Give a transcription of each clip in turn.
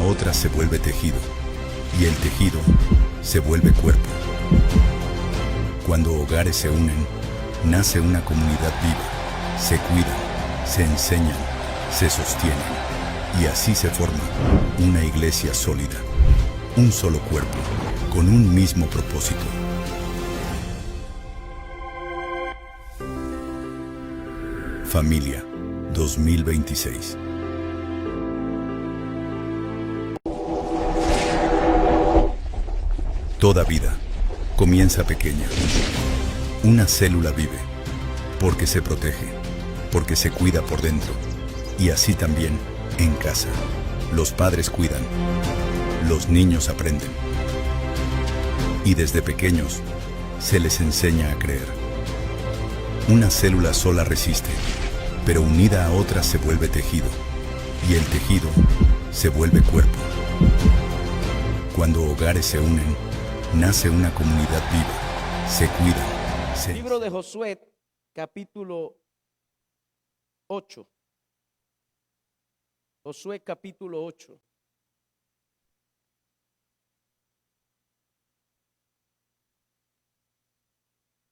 otra se vuelve tejido, y el tejido se vuelve cuerpo. Cuando hogares se unen, nace una comunidad viva. Se cuidan, se enseñan, se sostienen, y así se forma una iglesia sólida. Un solo cuerpo, con un mismo propósito. Familia 2026. Toda vida comienza pequeña. Una célula vive, porque se protege, porque se cuida por dentro. Y así también, en casa, los padres cuidan, los niños aprenden. Y desde pequeños, se les enseña a creer. Una célula sola resiste, pero unida a otra se vuelve tejido, y el tejido se vuelve cuerpo. Cuando hogares se unen, nace una comunidad viva. Se cuidan. Libro de Josué, capítulo 8. Josué, capítulo 8.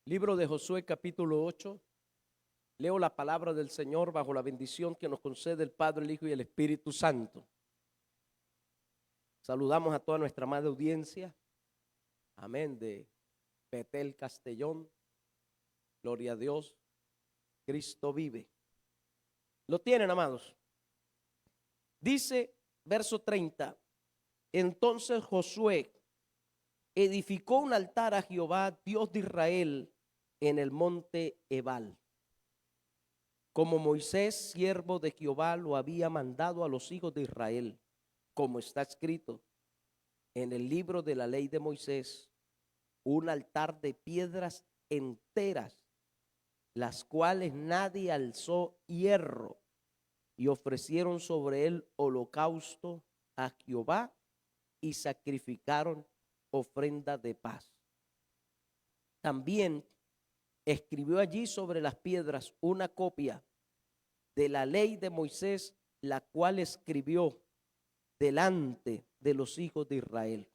Libro de Josué, capítulo 8. Leo la palabra del Señor bajo la bendición que nos concede el Padre, el Hijo y el Espíritu Santo. Saludamos a toda nuestra amada audiencia. Amén. De Betel, Castellón. Gloria a Dios. Cristo vive. ¿Lo tienen, amados? Dice, verso 30. Entonces Josué edificó un altar a Jehová, Dios de Israel, en el monte Ebal, como Moisés, siervo de Jehová, lo había mandado a los hijos de Israel, como está escrito en el libro de la ley de Moisés, un altar de piedras enteras, las cuales nadie alzó hierro, y ofrecieron sobre él holocausto a Jehová y sacrificaron ofrenda de paz. También escribió allí sobre las piedras una copia de la ley de Moisés, la cual escribió delante de los hijos de Israel.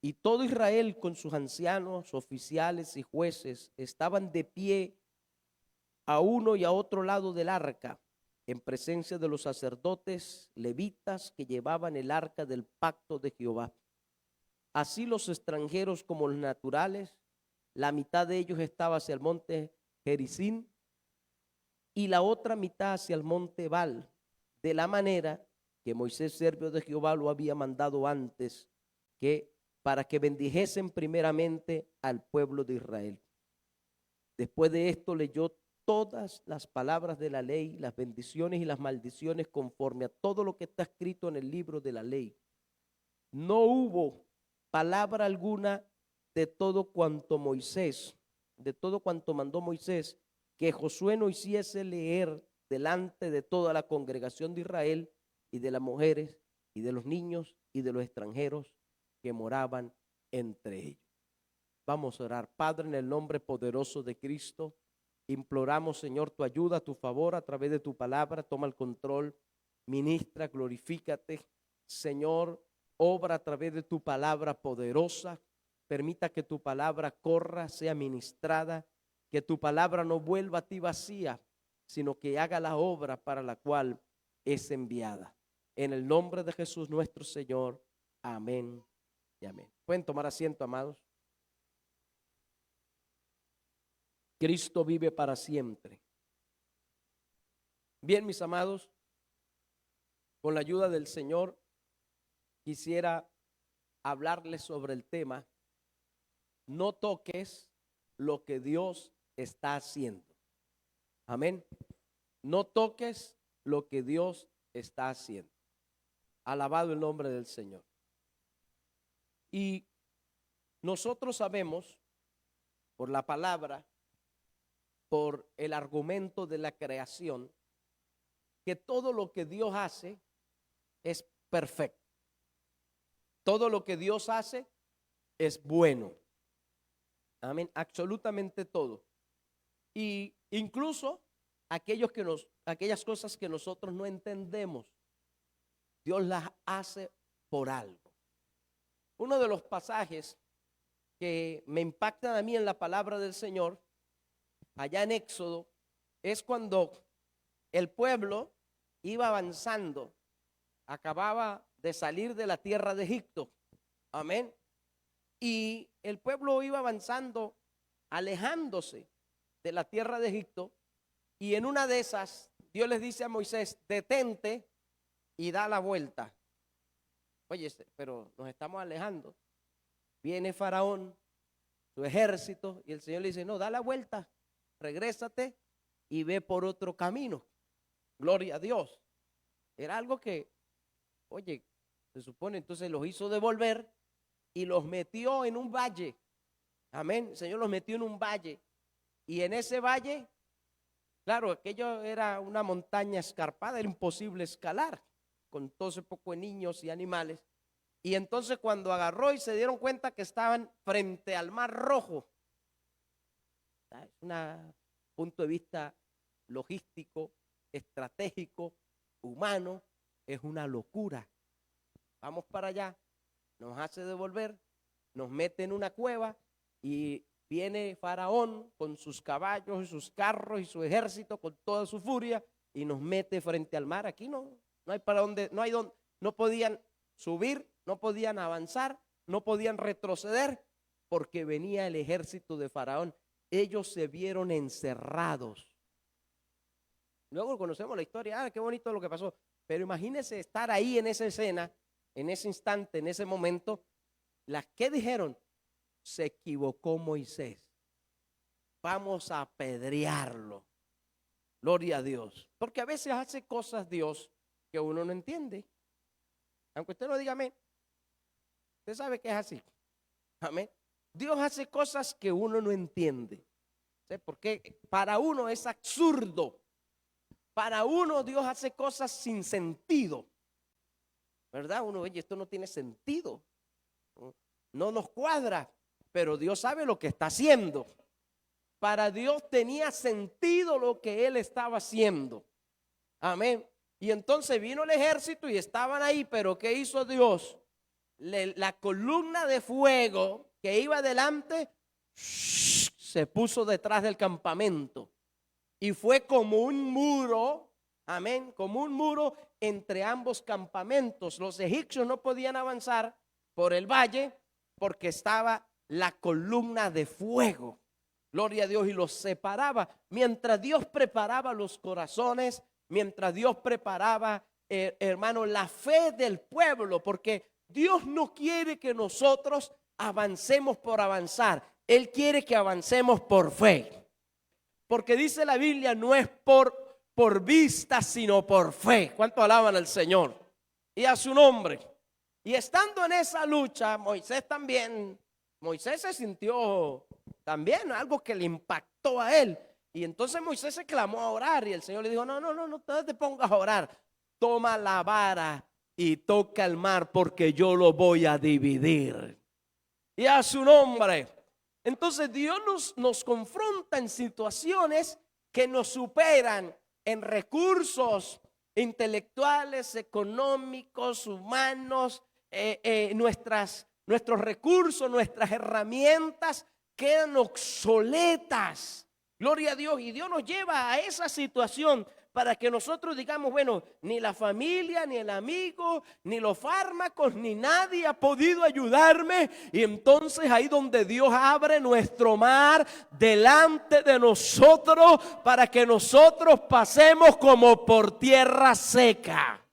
Y todo Israel con sus ancianos, oficiales y jueces estaban de pie a uno y a otro lado del arca, en presencia de los sacerdotes levitas que llevaban el arca del pacto de Jehová. Así los extranjeros como los naturales, la mitad de ellos estaba hacia el monte Gerizim y la otra mitad hacia el monte Ebal, de la manera que Moisés, siervo de Jehová, lo había mandado antes, que para que bendijesen primeramente al pueblo de Israel. Después de esto leyó todas las palabras de la ley, las bendiciones y las maldiciones conforme a todo lo que está escrito en el libro de la ley. No hubo palabra alguna de todo cuanto mandó Moisés, que Josué no hiciese leer delante de toda la congregación de Israel y de las mujeres y de los niños y de los extranjeros que moraban entre ellos. Vamos a orar. Padre, en el nombre poderoso de Cristo, imploramos, Señor, tu ayuda, tu favor a través de tu palabra. Toma el control, ministra, glorifícate, Señor. Obra a través de tu palabra poderosa. Permita que tu palabra corra, sea ministrada, que tu palabra no vuelva a ti vacía, sino que haga la obra para la cual es enviada. En el nombre de Jesús nuestro Señor. Amén y amén. Pueden tomar asiento, amados. Cristo vive para siempre. Bien, mis amados, con la ayuda del Señor, quisiera hablarles sobre el tema: no toques lo que Dios está haciendo. Amén. No toques lo que Dios está haciendo. Alabado el nombre del Señor. Y nosotros sabemos por la palabra, por el argumento de la creación, que todo lo que Dios hace es perfecto. Todo lo que Dios hace es bueno. Amén. Absolutamente todo. Y incluso aquellas cosas que nosotros no entendemos. Dios las hace por algo. Uno de los pasajes que me impactan a mí en la palabra del Señor, allá en Éxodo, es cuando el pueblo iba avanzando, acababa de salir de la tierra de Egipto. Amén. Y el pueblo iba avanzando, alejándose de la tierra de Egipto. Y en una de esas, Dios les dice a Moisés: detente y da la vuelta. Oye, pero nos estamos alejando. Viene Faraón, su ejército, y el Señor le dice: no, da la vuelta, regrésate y ve por otro camino. Gloria a Dios. Era algo que, oye, se supone, entonces los hizo devolver y los metió en un valle. Amén. El Señor los metió en un valle. Y en ese valle, claro, aquello era una montaña escarpada, era imposible escalar con todo ese poco de niños y animales. Y entonces cuando agarró y se dieron cuenta que estaban frente al Mar Rojo, es un punto de vista logístico, estratégico, humano, es una locura. Vamos para allá, nos hace devolver, nos mete en una cueva y viene Faraón con sus caballos y sus carros y su ejército con toda su furia y nos mete frente al mar. Aquí no hay para dónde, no podían subir, no podían avanzar, no podían retroceder porque venía el ejército de Faraón. Ellos se vieron encerrados. Luego conocemos la historia, qué bonito lo que pasó. Pero imagínense estar ahí en esa escena, en ese instante, en ese momento. Las que dijeron: se equivocó Moisés, vamos a apedrearlo. Gloria a Dios. Porque a veces hace cosas Dios que uno no entiende. Aunque usted no diga amén, usted sabe que es así. Amén. Dios hace cosas que uno no entiende. ¿Sí? Porque para uno es absurdo. Para uno Dios hace cosas sin sentido. ¿Verdad? Uno, oye, esto no tiene sentido. No nos cuadra. Pero Dios sabe lo que está haciendo. Para Dios tenía sentido lo que Él estaba haciendo. Amén. Y entonces vino el ejército y estaban ahí, pero ¿qué hizo Dios? La columna de fuego que iba adelante se puso detrás del campamento. Y fue como un muro, amén, como un muro entre ambos campamentos. Los egipcios no podían avanzar por el valle porque estaba la columna de fuego. Gloria a Dios, y los separaba. Mientras Dios preparaba los corazones, mientras Dios preparaba, hermano, la fe del pueblo, porque Dios no quiere que nosotros avancemos por avanzar. Él quiere que avancemos por fe. Porque dice la Biblia, no es por vista, sino por fe. ¿Cuánto alaban al Señor? Y a su nombre. Y estando en esa lucha, Moisés se sintió también algo que le impactó a él. Y entonces Moisés se clamó a orar y el Señor le dijo: no te pongas a orar. Toma la vara y toca el mar porque yo lo voy a dividir. Y a su nombre. Entonces Dios nos confronta en situaciones que nos superan en recursos intelectuales, económicos, humanos, nuestros recursos, nuestras herramientas quedan obsoletas. Gloria a Dios. Y Dios nos lleva a esa situación para que nosotros digamos: bueno, ni la familia, ni el amigo, ni los fármacos, ni nadie ha podido ayudarme. Y entonces ahí donde Dios abre nuestro mar delante de nosotros para que nosotros pasemos como por tierra seca.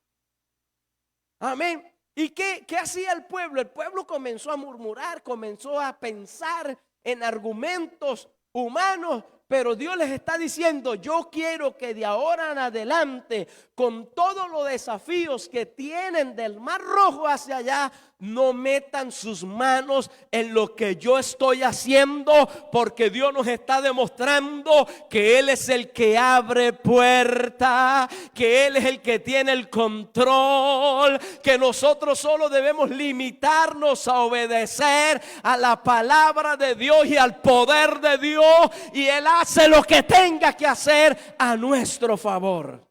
Amén. ¿Y qué hacía el pueblo? El pueblo comenzó a murmurar, comenzó a pensar en argumentos humanos. Pero Dios les está diciendo: yo quiero que de ahora en adelante, con todos los desafíos que tienen del Mar Rojo hacia allá, no metan sus manos en lo que yo estoy haciendo, porque Dios nos está demostrando que Él es el que abre puerta, que Él es el que tiene el control, que nosotros solo debemos limitarnos a obedecer a la palabra de Dios y al poder de Dios, y Él hace lo que tenga que hacer a nuestro favor.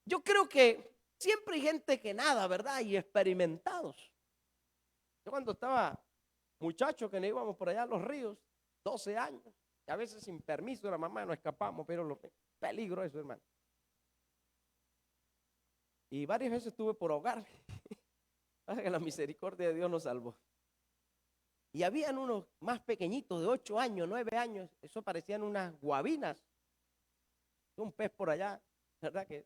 Yo creo que siempre hay gente que nada, ¿verdad? Y experimentados. Yo cuando estaba muchacho que nos íbamos por allá a los ríos, 12 años, y a veces sin permiso de la mamá nos escapamos, pero peligro eso, hermano. Y varias veces estuve por ahogarme. Que la misericordia de Dios nos salvó. Y habían unos más pequeñitos de 8 años, 9 años, eso parecían unas guabinas. Un pez por allá, ¿verdad? Que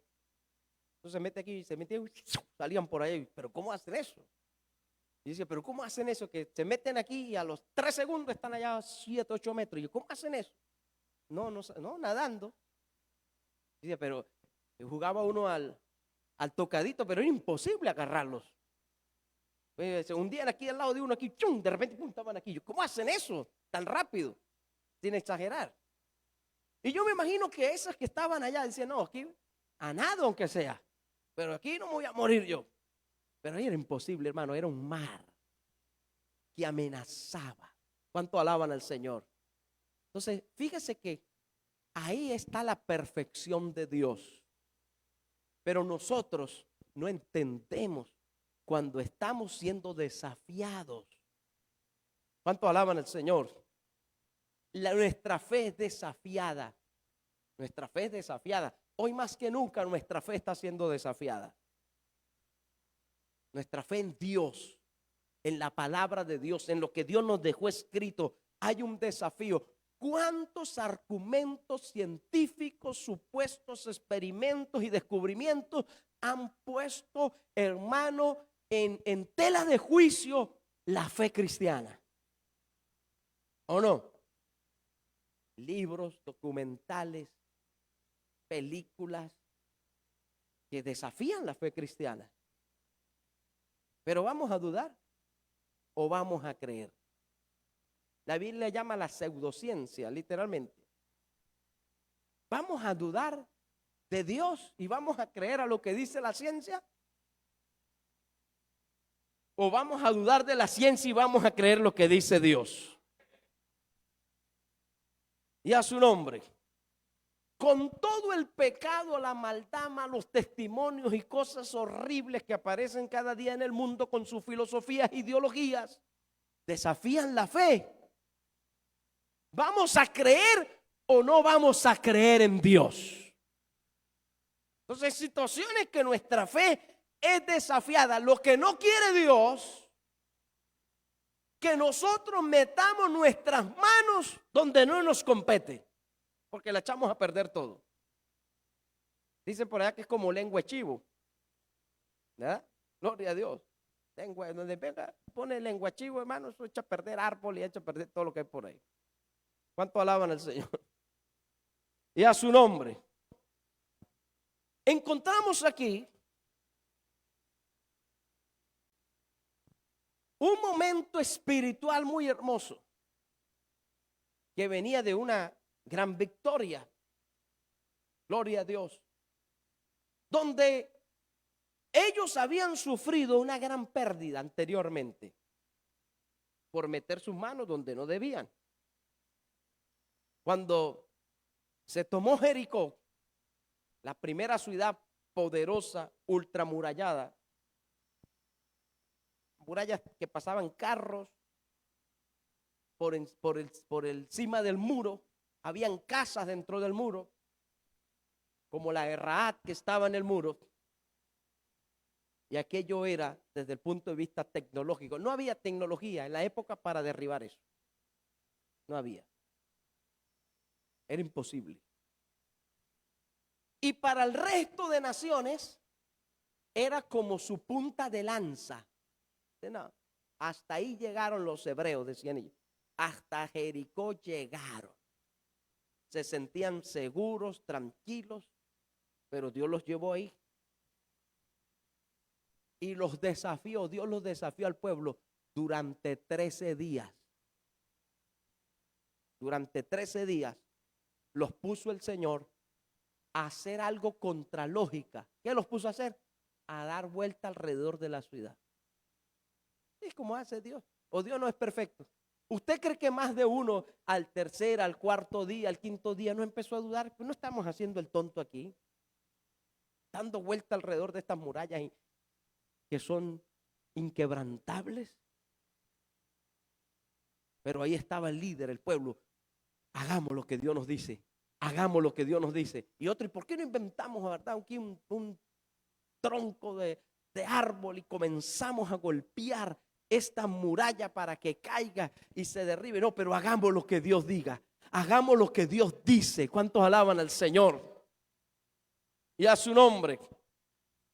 entonces se mete aquí y se mete, salían por allá. Pero ¿cómo hacen eso? Y dice, pero ¿cómo hacen eso? Que se meten aquí y a los 3 segundos están allá a 7, 8 metros. Y yo, ¿cómo hacen eso? No, nadando. Dice, pero jugaba uno al tocadito, pero era imposible agarrarlos. Se hundían aquí al lado de uno, aquí, ¡chum! De repente ¡pum! Estaban aquí. Yo, ¿cómo hacen eso tan rápido? Sin exagerar. Y yo me imagino que esas que estaban allá decían, no, aquí a nada aunque sea, pero aquí no me voy a morir yo. Pero ahí era imposible, hermano, era un mar que amenazaba. ¿Cuánto alaban al Señor? Entonces, fíjese que ahí está la perfección de Dios. Pero nosotros no entendemos cuando estamos siendo desafiados. ¿Cuánto alaban al Señor? Nuestra fe es desafiada. Nuestra fe es desafiada. Hoy más que nunca nuestra fe está siendo desafiada. Nuestra fe en Dios, en la palabra de Dios, en lo que Dios nos dejó escrito, hay un desafío. ¿Cuántos argumentos científicos, supuestos experimentos y descubrimientos han puesto, hermano, en tela de juicio la fe cristiana? ¿O no? Libros, documentales, películas que desafían la fe cristiana. Pero ¿vamos a dudar o vamos a creer? La Biblia llama la pseudociencia, literalmente. ¿Vamos a dudar de Dios y vamos a creer a lo que dice la ciencia? ¿O vamos a dudar de la ciencia y vamos a creer lo que dice Dios? Y a su nombre. Con todo el pecado, la maldad, malos testimonios y cosas horribles que aparecen cada día en el mundo con sus filosofías e ideologías, desafían la fe. ¿Vamos a creer o no vamos a creer en Dios? Entonces, situaciones que nuestra fe es desafiada. Lo que no quiere Dios, que nosotros metamos nuestras manos donde no nos compete, porque la echamos a perder todo. Dicen por allá que es como lengua de chivo, ¿verdad? Gloria a Dios. Lengua, donde venga, pone lengua de chivo, hermano, eso echa a perder árbol y echa a perder todo lo que hay por ahí. ¿Cuánto alaban al Señor? Y a su nombre. Encontramos aquí un momento espiritual muy hermoso que venía de una gran victoria, gloria a Dios, donde ellos habían sufrido una gran pérdida anteriormente por meter sus manos donde no debían. Cuando se tomó Jericó, la primera ciudad poderosa, ultramurallada, murallas que pasaban carros por encima del muro, habían casas dentro del muro, como la de Rahat que estaba en el muro. Y aquello era desde el punto de vista tecnológico. No había tecnología en la época para derribar eso. No había. Era imposible. Y para el resto de naciones era como su punta de lanza. No, hasta ahí llegaron los hebreos, decían ellos. Hasta Jericó llegaron. Se sentían seguros, tranquilos, pero Dios los llevó ahí. Y los desafió, Dios los desafió al pueblo durante 13 días. Durante 13 días los puso el Señor a hacer algo contra lógica. ¿Qué los puso a hacer? A dar vuelta alrededor de la ciudad. Es como hace Dios. O Dios no es perfecto. ¿Usted cree que más de uno al tercer, al cuarto día, al quinto día no empezó a dudar? Pues no estamos haciendo el tonto aquí. dando vuelta alrededor de estas murallas que son inquebrantables. Pero ahí estaba el líder, el pueblo. Hagamos lo que Dios nos dice. Hagamos lo que Dios nos dice. Y otro, ¿y por qué no inventamos, verdad, aquí un tronco de árbol y comenzamos a golpear esta muralla para que caiga y se derribe? No, pero hagamos lo que Dios diga. Hagamos lo que Dios dice. ¿Cuántos alaban al Señor? Y a su nombre.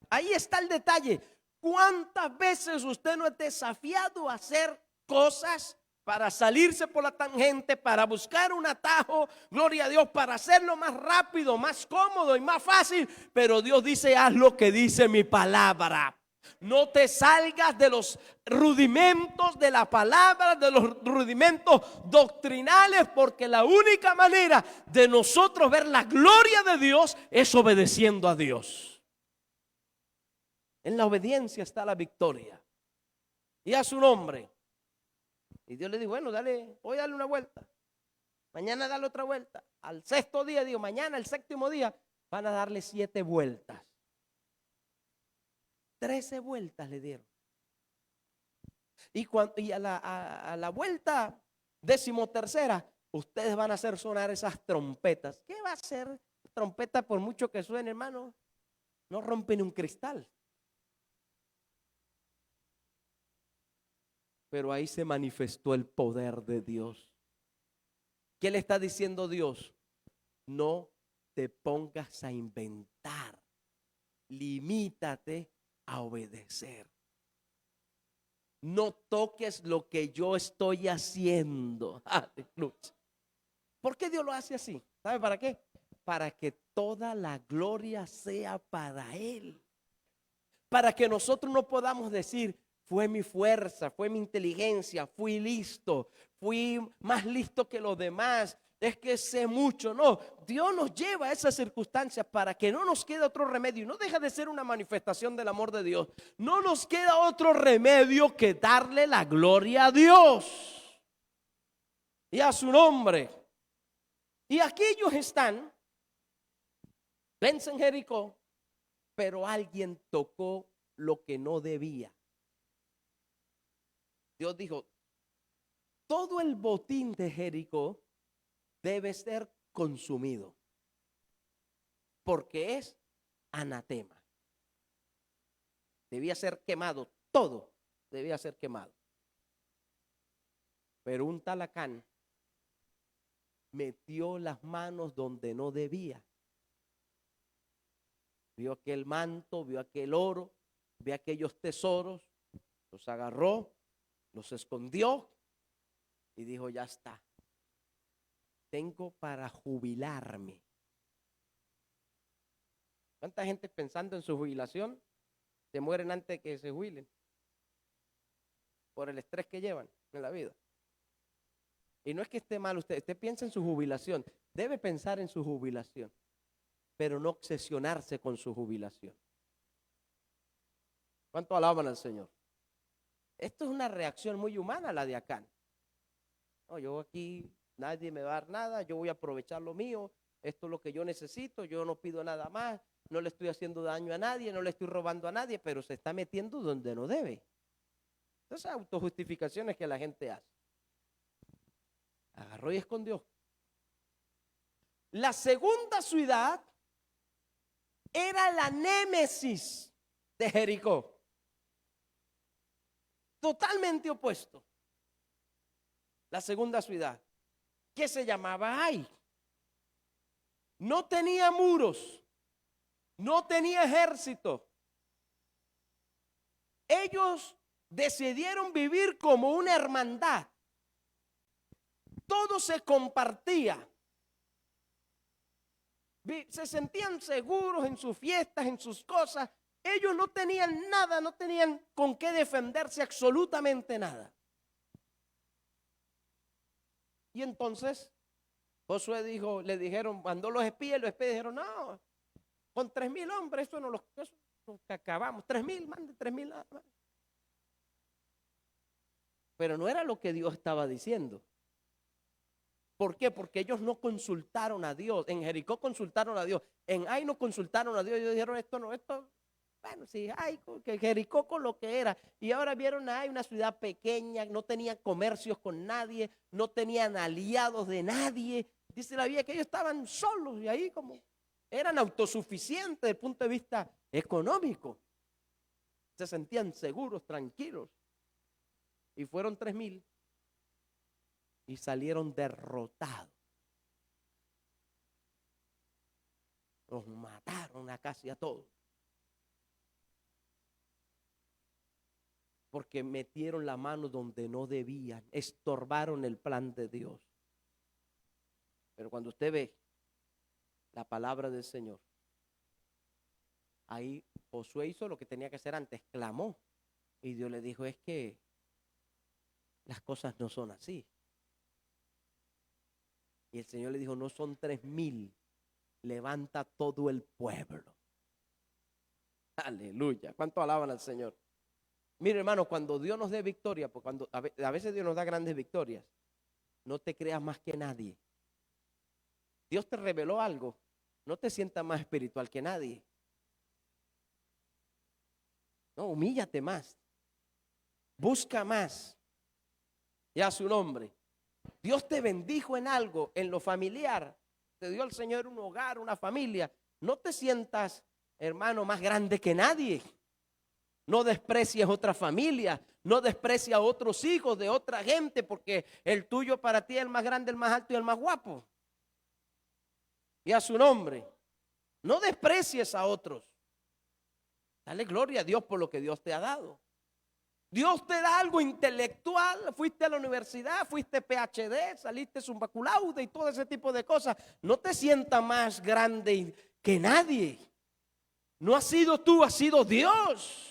Ahí está el detalle. ¿Cuántas veces usted no es desafiado a hacer cosas para salirse por la tangente, para buscar un atajo, gloria a Dios, para hacerlo más rápido, más cómodo y más fácil? Pero Dios dice, haz lo que dice mi palabra. No te salgas de los rudimentos de la palabra, de los rudimentos doctrinales, porque la única manera de nosotros ver la gloria de Dios es obedeciendo a Dios. En la obediencia está la victoria. Y a su nombre. Y Dios le dijo, bueno, dale, hoy dale una vuelta. Mañana dale otra vuelta. Al sexto día, digo, mañana, el séptimo día, van a darle 7 vueltas. 13 vueltas le dieron. Y a la vuelta 13ª, ustedes van a hacer sonar esas trompetas. ¿Qué va a hacer trompeta por mucho que suene, hermano? No rompen un cristal. Pero ahí se manifestó el poder de Dios. ¿Qué le está diciendo Dios? No te pongas a inventar. Limítate a obedecer. No toques lo que yo estoy haciendo. Aleluya. ¿Por qué Dios lo hace así? ¿Sabe para qué? Para que toda la gloria sea para Él. Para que nosotros no podamos decir, fue mi fuerza, fue mi inteligencia, fui listo, fui más listo que los demás, es que sé mucho. No, Dios nos lleva a esas circunstancias para que no nos quede otro remedio. No deja de ser una manifestación del amor de Dios. No nos queda otro remedio que darle la gloria a Dios y a su nombre. Y aquí ellos están, vencen Jericó, pero alguien tocó lo que no debía. Dios dijo, todo el botín de Jericó debe ser consumido, porque es anatema. Debía ser quemado, todo debía ser quemado. Pero un tal Acán metió las manos donde no debía. Vio aquel manto, vio aquel oro, vio aquellos tesoros, los agarró, los escondió y dijo, ya está. Tengo para jubilarme. ¿Cuánta gente pensando en su jubilación se mueren antes de que se jubilen? Por el estrés que llevan en la vida. Y no es que esté mal usted piensa en su jubilación, debe pensar en su jubilación, pero no obsesionarse con su jubilación. ¿Cuánto alaban al Señor? Esto es una reacción muy humana, la de Acán. No, yo aquí nadie me va a dar nada, yo voy a aprovechar lo mío, esto es lo que yo necesito, yo no pido nada más, no le estoy haciendo daño a nadie, no le estoy robando a nadie, pero se está metiendo donde no debe. Esas autojustificaciones que la gente hace. Agarró y escondió. La segunda ciudad era la némesis de Jericó. Totalmente opuesto. La segunda ciudad, que se llamaba Ai. No tenía muros, no tenía ejército. Ellos decidieron vivir como una hermandad. Todo se compartía. Se sentían seguros en sus fiestas, en sus cosas. Ellos no tenían nada, no tenían con qué defenderse, absolutamente nada. Y entonces Josué dijo, le dijeron, mandó los espías dijeron, no, con 3,000 hombres, eso no los acabamos. 3,000, mande 3,000 nada más. Pero no era lo que Dios estaba diciendo. ¿Por qué? Porque ellos no consultaron a Dios. En Jericó consultaron a Dios. En Ai no consultaron a Dios. Ellos dijeron, esto no, esto, bueno, sí, Ai, que Jericó con lo que era. Y ahora vieron a Ai, una ciudad pequeña, no tenían comercios con nadie, no tenían aliados de nadie. Dice la Biblia que ellos estaban solos y ahí como eran autosuficientes desde el punto de vista económico. Se sentían seguros, tranquilos. Y fueron 3,000 y salieron derrotados. Los mataron a casi a todos. Porque metieron la mano donde no debían, estorbaron el plan de Dios. Pero cuando usted ve la palabra del Señor, ahí Josué hizo lo que tenía que hacer antes, clamó. Y Dios le dijo, es que las cosas no son así. Y el Señor le dijo, no son 3,000, levanta todo el pueblo. Aleluya. ¿Cuánto alaban al Señor? Mire, hermano, cuando Dios nos dé victoria, porque cuando a veces Dios nos da grandes victorias, no te creas más que nadie. Dios te reveló algo, no te sientas más espiritual que nadie. No, humíllate más. Busca más. Y a su nombre. Dios te bendijo en algo, en lo familiar. Te dio al Señor un hogar, una familia. No te sientas, hermano, más grande que nadie. No desprecies otra familia. No desprecies a otros hijos de otra gente, porque el tuyo para ti es el más grande, el más alto y el más guapo. Y a su nombre. No desprecies a otros. Dale gloria a Dios por lo que Dios te ha dado. Dios te da algo intelectual, fuiste a la universidad, fuiste PhD, saliste summa cum laude y todo ese tipo de cosas. No te sientas más grande que nadie. No has sido tú, ha sido Dios.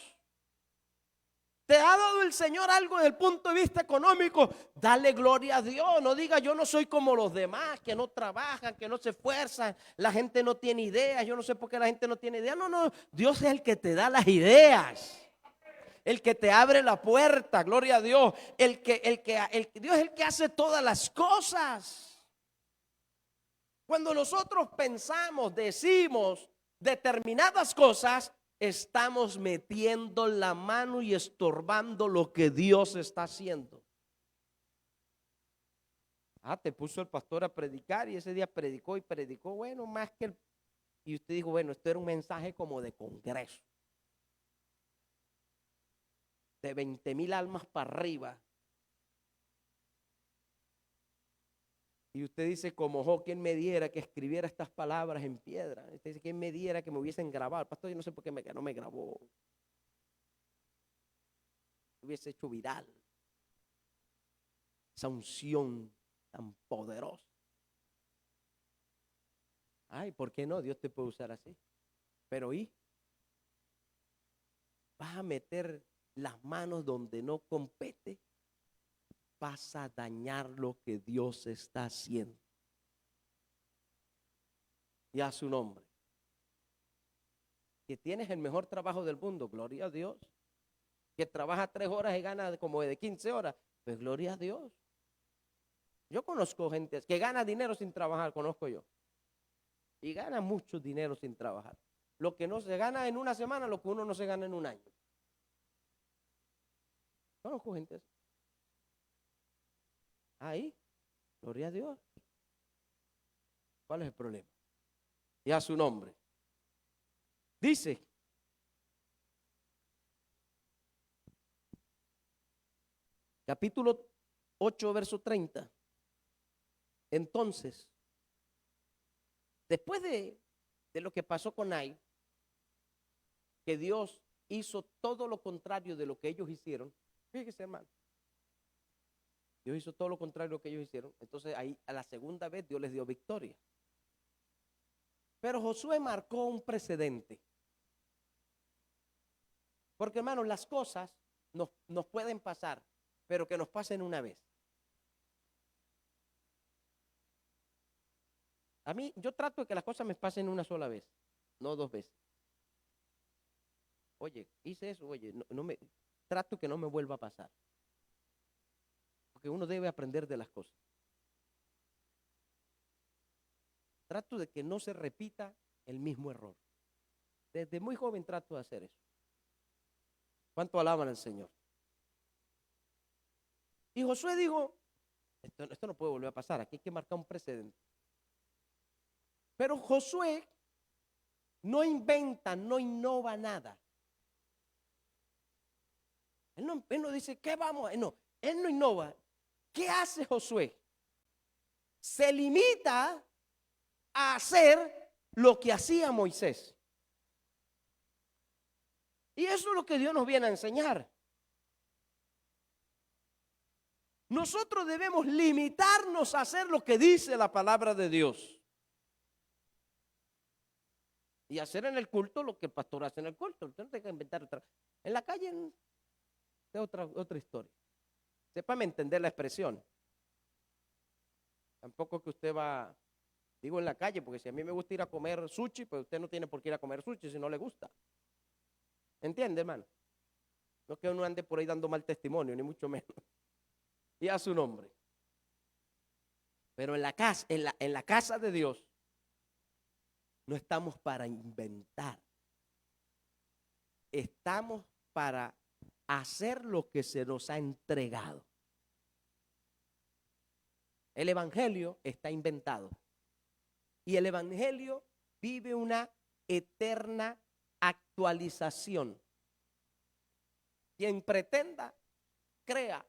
Te ha dado el Señor algo desde el punto de vista económico. Dale gloria a Dios. No diga yo no soy como los demás, que no trabajan, que no se esfuerzan. La gente no tiene ideas. Yo no sé por qué la gente no tiene ideas. No, no. Dios es el que te da las ideas. El que te abre la puerta, gloria a Dios. Dios es el que hace todas las cosas. Cuando nosotros pensamos, decimos determinadas cosas, estamos metiendo la mano y estorbando lo que Dios está haciendo. Te puso el pastor a predicar y ese día predicó y predicó, bueno, más que el... Y usted dijo, bueno, esto era un mensaje como de congreso. De 20,000 almas para arriba. Y usted dice, como ¿quién me diera que escribiera estas palabras en piedra? Usted dice, ¿quién me diera que me hubiesen grabado? Pastor, yo no sé por qué no me grabó. Hubiese hecho viral. Esa unción tan poderosa. ¿Por qué no? Dios te puede usar así. Pero vas a meter las manos donde no compete, vas a dañar lo que Dios está haciendo. Y a su nombre. Que tienes el mejor trabajo del mundo, gloria a Dios. Que trabaja 3 horas y gana como de 15 horas, pues gloria a Dios. Yo conozco gente que gana dinero sin trabajar, conozco yo. Y gana mucho dinero sin trabajar. Lo que no se gana en una semana, lo que uno no se gana en un año. Conozco gente así. Ahí, gloria a Dios. ¿Cuál es el problema? Y a su nombre. Dice, capítulo 8, verso 30. Entonces, después de lo que pasó con Ai, que Dios hizo todo lo contrario de lo que ellos hicieron. Fíjese, hermano. Dios hizo todo lo contrario de lo que ellos hicieron. Entonces ahí a la segunda vez Dios les dio victoria. Pero Josué marcó un precedente. Porque, hermano, las cosas nos pueden pasar, pero que nos pasen una vez. A mí, yo trato de que las cosas me pasen una sola vez, no 2 veces. Oye, hice eso, oye, trato que no me vuelva a pasar. Porque uno debe aprender de las cosas. trato de que no se repita el mismo error. Desde muy joven trato de hacer eso. ¿Cuánto alaban al Señor? Y Josué dijo, esto no puede volver a pasar, aquí hay que marcar un precedente. Pero Josué no inventa, no innova nada. Él no dice, ¿qué vamos? No, él no innova. ¿Qué hace Josué? Se limita a hacer lo que hacía Moisés. Y eso es lo que Dios nos viene a enseñar. Nosotros debemos limitarnos a hacer lo que dice la palabra de Dios. Y hacer en el culto lo que el pastor hace en el culto. Usted no tiene que inventar otra. En la calle es otra historia. Sépame entender la expresión. Tampoco que usted va, digo en la calle, porque si a mí me gusta ir a comer sushi, pues usted no tiene por qué ir a comer sushi si no le gusta. ¿Entiende, hermano? No que uno ande por ahí dando mal testimonio, ni mucho menos. Y a su nombre. Pero en la casa de Dios, no estamos para inventar. Estamos para hacer lo que se nos ha entregado. El evangelio está inventado. Y el evangelio vive una eterna actualización. Quien pretenda, crea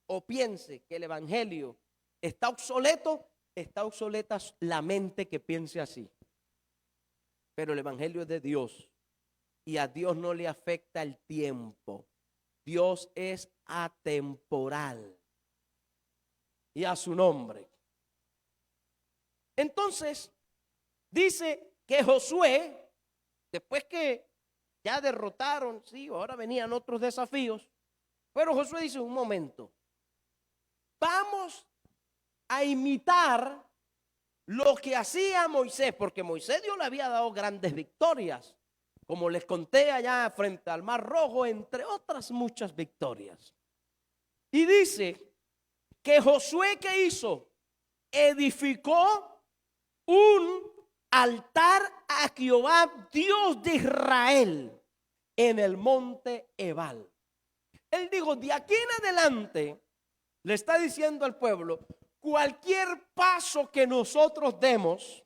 o piense que el evangelio está obsoleta la mente que piense así. Pero el evangelio es de Dios y a Dios no le afecta el tiempo. Dios es atemporal. Y a su nombre. Entonces, dice que Josué, después que ya derrotaron, sí, ahora venían otros desafíos, pero Josué dice, un momento, vamos a imitar lo que hacía Moisés, porque Moisés Dios le había dado grandes victorias, como les conté allá frente al Mar Rojo, entre otras muchas victorias. Y dice que Josué, ¿qué hizo? Edificó un altar a Jehová, Dios de Israel, en el monte Ebal. Él dijo, de aquí en adelante, le está diciendo al pueblo, cualquier paso que nosotros demos,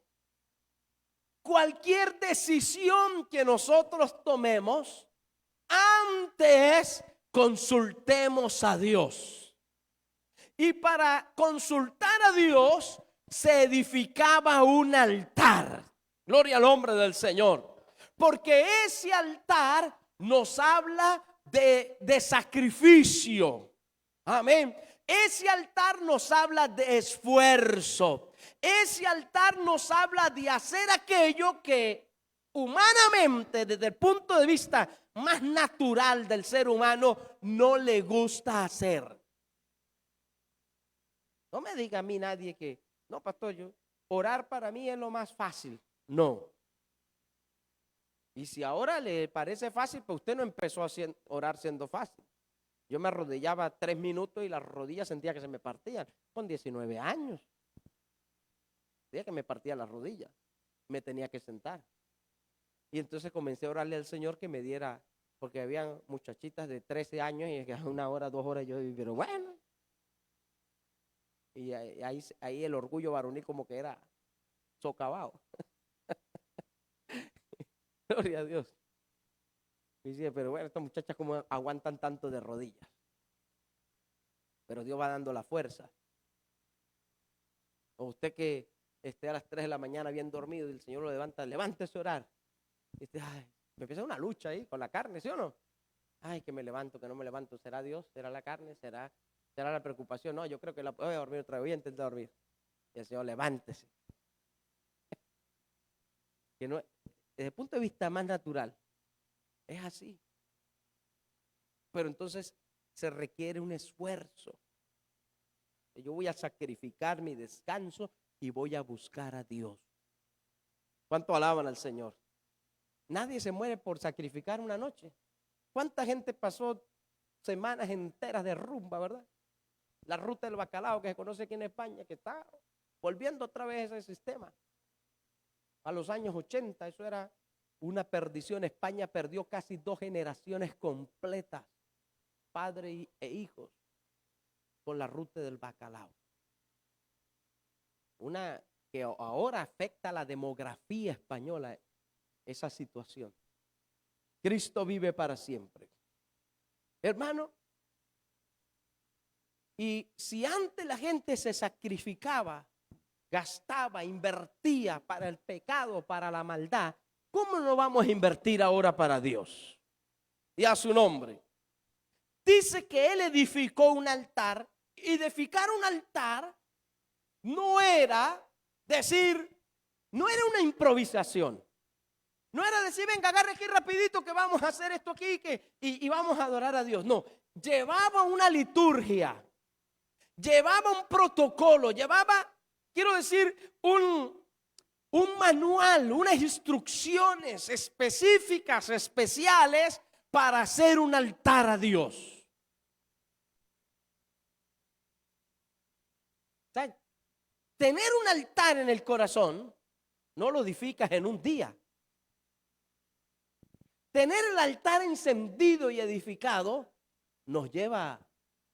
cualquier decisión que nosotros tomemos, antes consultemos a Dios. Y para consultar a Dios se edificaba un altar. Gloria al nombre del Señor. Porque ese altar nos habla de sacrificio. Amén. Ese altar nos habla de esfuerzo. Ese altar nos habla de hacer aquello que humanamente, desde el punto de vista más natural del ser humano, no le gusta hacer. No me diga a mí nadie que, no, pastor, orar para mí es lo más fácil. No. Y si ahora le parece fácil, pues usted no empezó a orar siendo fácil. Yo me arrodillaba 3 minutos y las rodillas sentía que se me partían. Con 19 años. Sentía que me partía las rodillas. Me tenía que sentar. Y entonces comencé a orarle al Señor que me diera, porque habían muchachitas de 13 años y a 1 hora, 2 horas yo, pero bueno. Y ahí el orgullo varonil como que era socavado. Gloria a Dios. Y dice, pero bueno, estas muchachas como aguantan tanto de rodillas. Pero Dios va dando la fuerza. O usted que esté a las 3 de la mañana bien dormido y el Señor lo levanta, levántese a orar. Y usted, ay, me empieza una lucha ahí con la carne, ¿sí o no? Ay, que me levanto, que no me levanto. ¿Será Dios? ¿Será la carne? ¿Será la preocupación? No, yo creo que voy a dormir otra vez, voy a intentar dormir. Y el Señor, levántese. Que no, desde el punto de vista más natural, es así. Pero entonces se requiere un esfuerzo. Yo voy a sacrificar mi descanso y voy a buscar a Dios. ¿Cuánto alaban al Señor? Nadie se muere por sacrificar una noche. ¿Cuánta gente pasó semanas enteras de rumba, verdad? La ruta del bacalao que se conoce aquí en España, que está volviendo otra vez ese sistema. a los años 80, eso era una perdición. España perdió casi 2 generaciones completas, padres e hijos, con la ruta del bacalao. Una que ahora afecta a la demografía española, esa situación. Cristo vive para siempre. Hermano, y si antes la gente se sacrificaba, gastaba, invertía para el pecado, para la maldad, ¿cómo no vamos a invertir ahora para Dios? Y a su nombre. Dice que él edificó un altar, y edificar un altar no era decir, no era una improvisación. No era decir, venga, agarre aquí rapidito que vamos a hacer esto aquí y vamos a adorar a Dios. No, llevaba una liturgia, llevaba un protocolo, llevaba, quiero decir, un manual, unas instrucciones específicas, especiales para hacer un altar a Dios. O sea, tener un altar en el corazón no lo edificas en un día. Tener el altar encendido y edificado nos lleva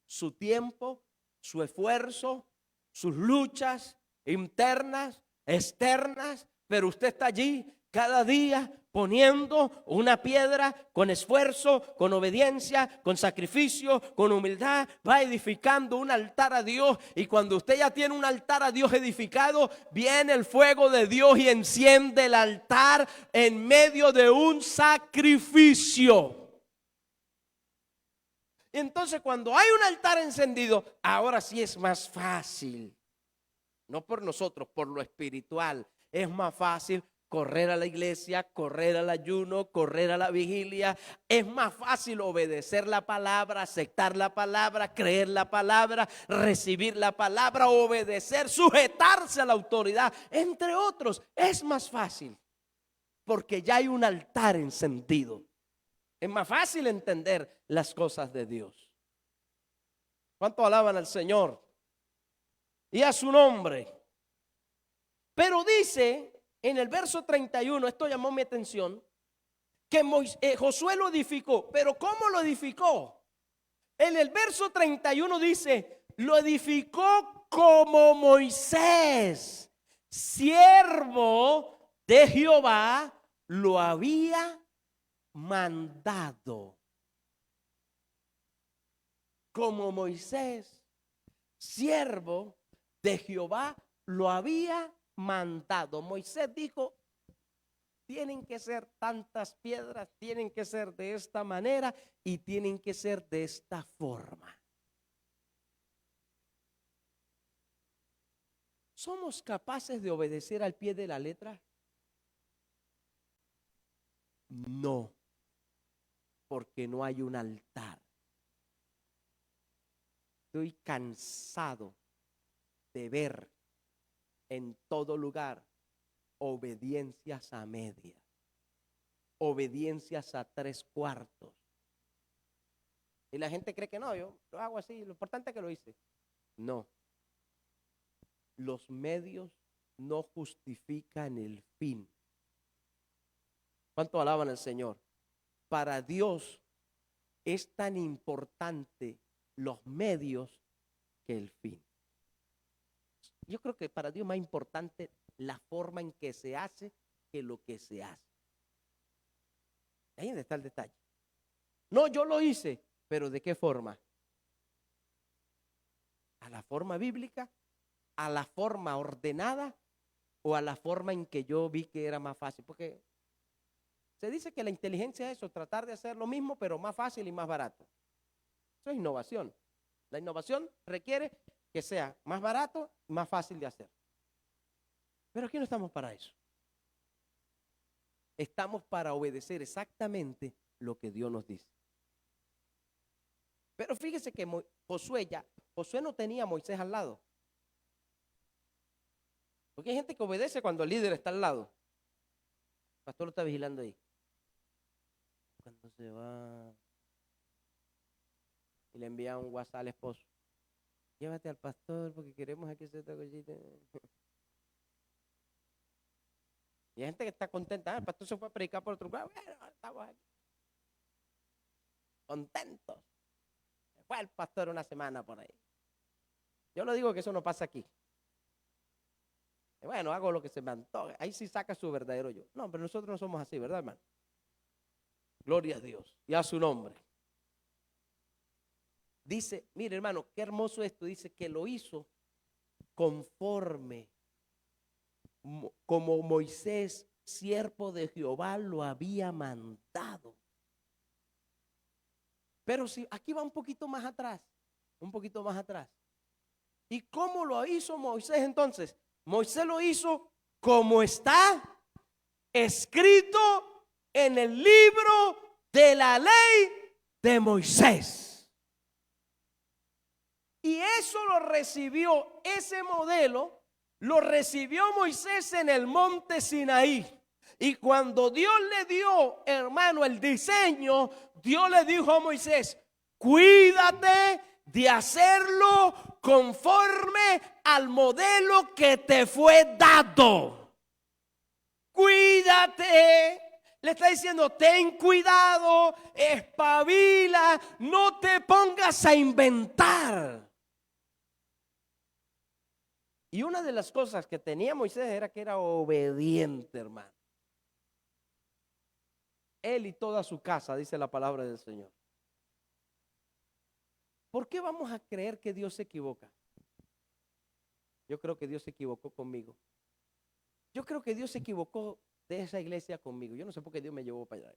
su tiempo, su esfuerzo, sus luchas internas, externas, pero usted está allí cada día poniendo una piedra con esfuerzo, con obediencia, con sacrificio, con humildad, va edificando un altar a Dios. Y cuando usted ya tiene un altar a Dios edificado, viene el fuego de Dios y enciende el altar en medio de un sacrificio. Entonces, cuando hay un altar encendido, ahora sí es más fácil. No por nosotros, por lo espiritual. Es más fácil correr a la iglesia, correr al ayuno, correr a la vigilia. Es más fácil obedecer la palabra, aceptar la palabra, creer la palabra, recibir la palabra, obedecer, sujetarse a la autoridad, entre otros. Es más fácil porque ya hay un altar encendido. Es más fácil entender las cosas de Dios. ¿Cuánto alaban al Señor? Y a su nombre. Pero dice en el verso 31, esto llamó mi atención, que Josué lo edificó. Pero ¿cómo lo edificó? En el verso 31 dice, lo edificó como Moisés, siervo de Jehová, lo había mandado. Como Moisés, siervo de Jehová, lo había mandado. Moisés dijo, tienen que ser tantas piedras, tienen que ser de esta manera y tienen que ser de esta forma. ¿Somos capaces de obedecer al pie de la letra? No, porque no hay un altar. Estoy cansado de ver en todo lugar obediencias a medias, obediencias a 3/4. Y la gente cree que no, yo lo hago así, lo importante es que lo hice. No, los medios no justifican el fin. ¿Cuánto alaban al Señor? Para Dios es tan importante los medios que el fin. Yo creo que para Dios es más importante la forma en que se hace que lo que se hace. Ahí está el detalle. No, yo lo hice, pero ¿de qué forma? ¿A la forma bíblica? ¿A la forma ordenada? ¿O a la forma en que yo vi que era más fácil? Porque se dice que la inteligencia es eso, tratar de hacer lo mismo, pero más fácil y más barato. Eso es innovación. La innovación requiere que sea más barato y más fácil de hacer. Pero aquí no estamos para eso. Estamos para obedecer exactamente lo que Dios nos dice. Pero fíjese que Josué no tenía a Moisés al lado. Porque hay gente que obedece cuando el líder está al lado. El pastor lo está vigilando ahí. Cuando se va y le envía un WhatsApp al esposo. Llévate al pastor porque queremos aquí hacer esta cosita. Y hay gente que está contenta. El pastor se fue a predicar por otro lugar. Bueno, estamos aquí contentos. Se fue el pastor una semana por ahí. Yo no digo que eso no pasa aquí. Bueno, hago lo que se me antoje. Ahí sí saca su verdadero yo. No, pero nosotros no somos así, ¿verdad, hermano? Gloria a Dios y a su nombre. Dice, mire, hermano, qué hermoso esto. Dice que lo hizo conforme como Moisés, siervo de Jehová, lo había mandado. Pero si aquí va un poquito más atrás, un poquito más atrás. ¿Y cómo lo hizo Moisés entonces? Moisés lo hizo como está escrito en el libro de la ley de Moisés. Y eso lo recibió, ese modelo lo recibió Moisés en el monte Sinaí. Y cuando Dios le dio, hermano, el diseño, Dios le dijo a Moisés: cuídate de hacerlo conforme al modelo que te fue dado. Cuídate. Le está diciendo: ten cuidado, espabila, no te pongas a inventar. Y una de las cosas que tenía Moisés era que era obediente, hermano. Él y toda su casa, dice la palabra del Señor. ¿Por qué vamos a creer que Dios se equivoca? Yo creo que Dios se equivocó conmigo. Yo creo que Dios se equivocó de esa iglesia conmigo. Yo no sé por qué Dios me llevó para allá.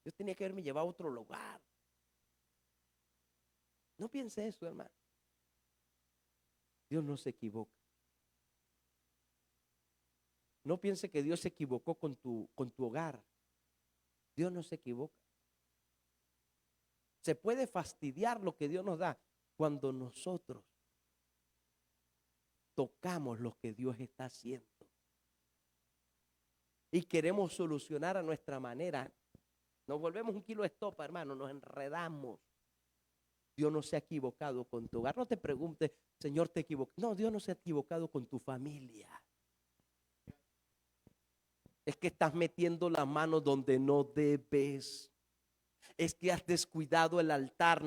Dios tenía que haberme llevado a otro lugar. No piense eso, hermano. Dios no se equivoca. No piense que Dios se equivocó con tu hogar. Dios no se equivoca. Se puede fastidiar lo que Dios nos da cuando nosotros tocamos lo que Dios está haciendo y queremos solucionar a nuestra manera. Nos volvemos un kilo de estopa, hermano, nos enredamos. Dios no se ha equivocado con tu hogar. No te preguntes, Señor, te equivoqué. No, Dios no se ha equivocado con tu familia. Es que estás metiendo la mano donde no debes. Es que has descuidado el altar.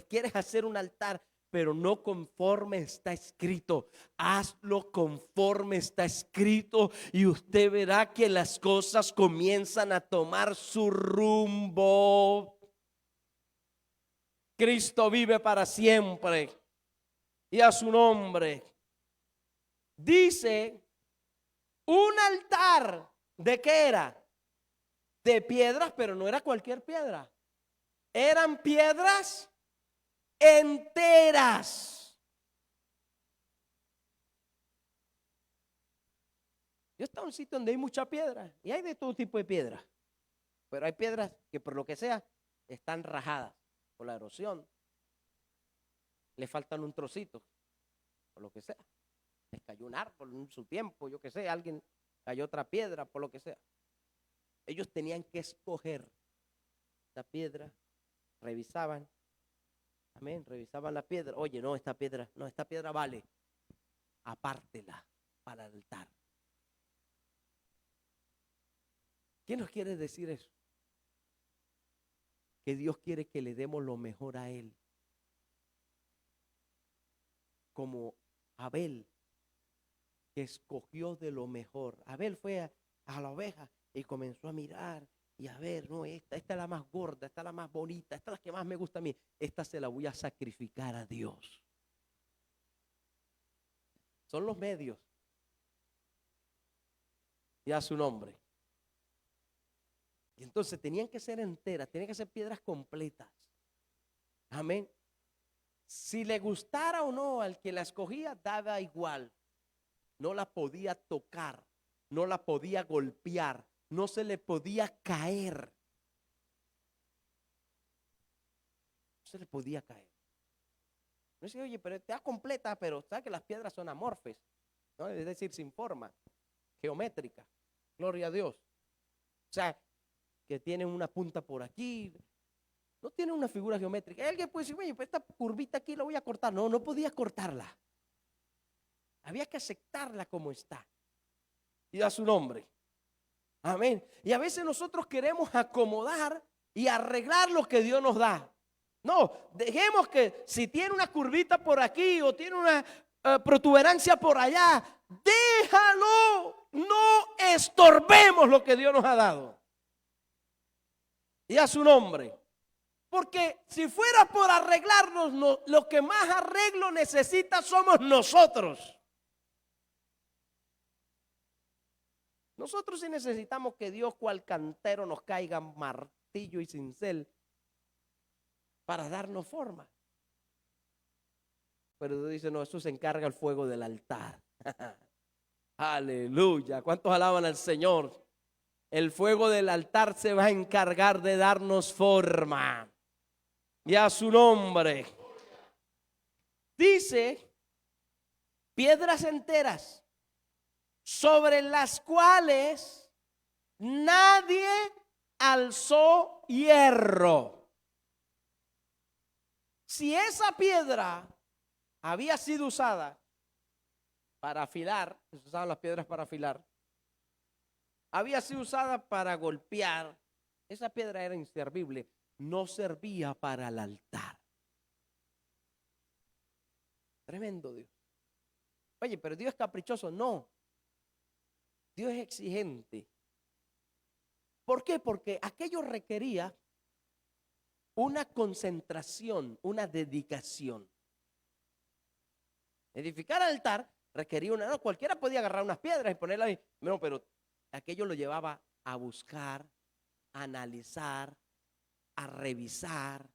Quieres hacer un altar, pero no conforme está escrito. Hazlo conforme está escrito y usted verá que las cosas comienzan a tomar su rumbo. Cristo vive para siempre y a su nombre. Dice, un altar, ¿de qué era? De piedras, pero no era cualquier piedra. Eran piedras enteras. Yo estaba en un sitio donde hay mucha piedra y hay de todo tipo de piedras, pero hay piedras que por lo que sea están rajadas por la erosión, le faltan un trocito, por lo que sea. Les cayó un árbol en su tiempo, yo qué sé, alguien cayó otra piedra, por lo que sea. Ellos tenían que escoger la piedra, revisaban, amén, revisaban la piedra. Oye, no, esta piedra vale, apártela para el altar. ¿Qué nos quiere decir eso? Que Dios quiere que le demos lo mejor a Él. Como Abel, que escogió de lo mejor. Abel fue a la oveja y comenzó a mirar y a ver, no, esta es la más gorda, esta es la más bonita, esta es la que más me gusta a mí. Esta se la voy a sacrificar a Dios. Son los medios. Y a su nombre. Y entonces tenían que ser enteras, tenían que ser piedras completas. Amén. Si le gustara o no al que la escogía, daba igual. No la podía tocar, no la podía golpear, no se le podía caer. No se le podía caer. No decía, oye, pero está completa, pero sabes que las piedras son amorfes, ¿no? Es decir, sin forma, geométrica. Gloria a Dios. O sea, que tienen una punta por aquí, no tienen una figura geométrica. Alguien puede decir, oye, pues esta curvita aquí la voy a cortar. No podía cortarla. Había que aceptarla como está. Y a su nombre. Amén. Y a veces nosotros queremos acomodar y arreglar lo que Dios nos da. No, dejemos que si tiene una curvita por aquí o tiene una protuberancia por allá, déjalo. No estorbemos lo que Dios nos ha dado. Y a su nombre. Porque si fuera por arreglarnos, no, lo que más arreglo necesita somos nosotros. Nosotros sí necesitamos que Dios cual cantero nos caiga martillo y cincel para darnos forma. Pero Dios dice, no, eso se encarga el fuego del altar. Aleluya. ¿Cuántos alaban al Señor? El fuego del altar se va a encargar de darnos forma. Y a su nombre. Dice, piedras enteras sobre las cuales nadie alzó hierro. Si esa piedra había sido usada para afilar, se usaban las piedras para afilar, había sido usada para golpear, esa piedra era inservible, no servía para el altar. Tremendo Dios. Oye, pero Dios es caprichoso. No, Dios es exigente. ¿Por qué? Porque aquello requería una concentración, una dedicación. Edificar altar requería una, no, cualquiera podía agarrar unas piedras y ponerlas ahí. No, pero aquello lo llevaba a buscar, a analizar, a revisar,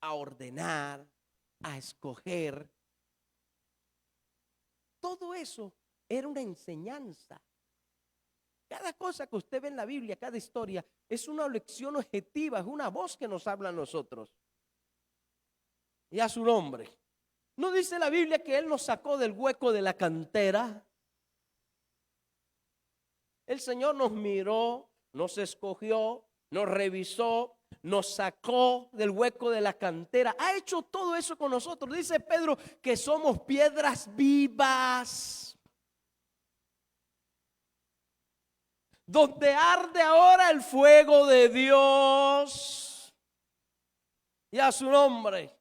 a ordenar, a escoger. Todo eso era una enseñanza. Cada cosa que usted ve en la Biblia, cada historia, es una lección objetiva, es una voz que nos habla a nosotros. Y a su nombre. ¿No dice la Biblia que Él nos sacó del hueco de la cantera? El Señor nos miró, nos escogió, nos revisó, nos sacó del hueco de la cantera. Ha hecho todo eso con nosotros. Dice Pedro que somos piedras vivas, donde arde ahora el fuego de Dios. Y a su nombre.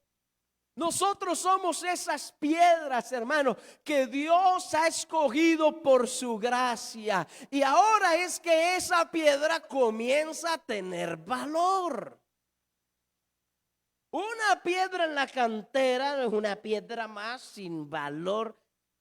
Nosotros somos esas piedras, hermanos, que Dios ha escogido por su gracia. Y ahora es que esa piedra comienza a tener valor. Una piedra en la cantera no es una piedra más sin valor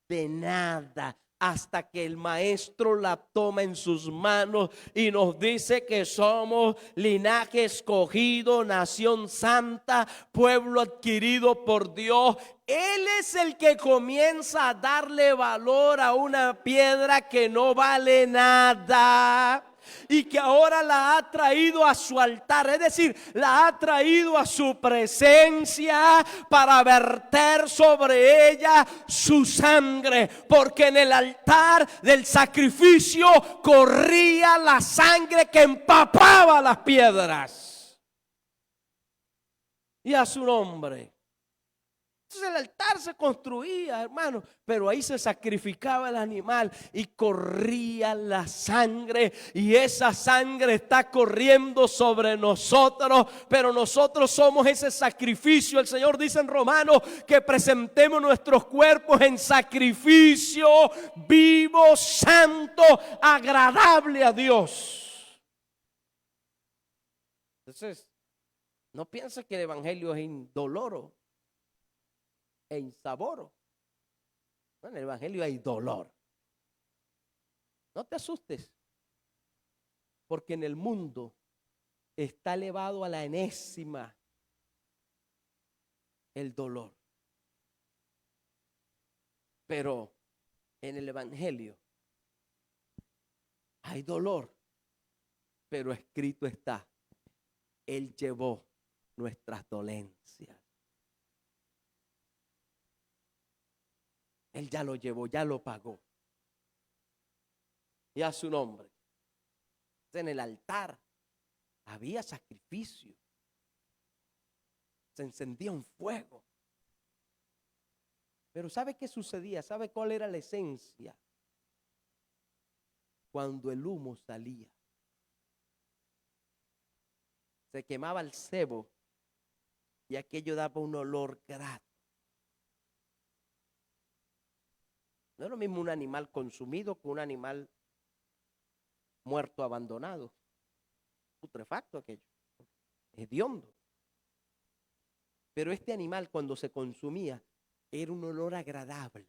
de nada. Hasta que el maestro la toma en sus manos y nos dice que somos linaje escogido, nación santa, pueblo adquirido por Dios. Él es el que comienza a darle valor a una piedra que no vale nada y que ahora la ha traído a su altar, es decir, la ha traído a su presencia para verter sobre ella su sangre, porque en el altar del sacrificio corría la sangre que empapaba las piedras. Y a su nombre. Entonces el altar se construía, hermano, pero ahí se sacrificaba el animal y corría la sangre, y esa sangre está corriendo sobre nosotros, pero nosotros somos ese sacrificio. El Señor dice en Romanos que presentemos nuestros cuerpos en sacrificio vivo, santo, agradable a Dios. Entonces, no piense que el evangelio es indoloro e insaboro. En el evangelio hay dolor. No te asustes, porque en el mundo está elevado a la enésima el dolor. Pero en el evangelio hay dolor, pero escrito está: Él llevó nuestras dolencias. Él ya lo llevó, ya lo pagó. Y a su nombre. En el altar había sacrificio. Se encendía un fuego. Pero ¿sabe qué sucedía? ¿Sabe cuál era la esencia? cuando el humo salía. Se quemaba el cebo y aquello daba un olor grato. No es lo mismo un animal consumido que un animal muerto, abandonado, putrefacto aquello, hediondo. Pero este animal, cuando se consumía, era un olor agradable.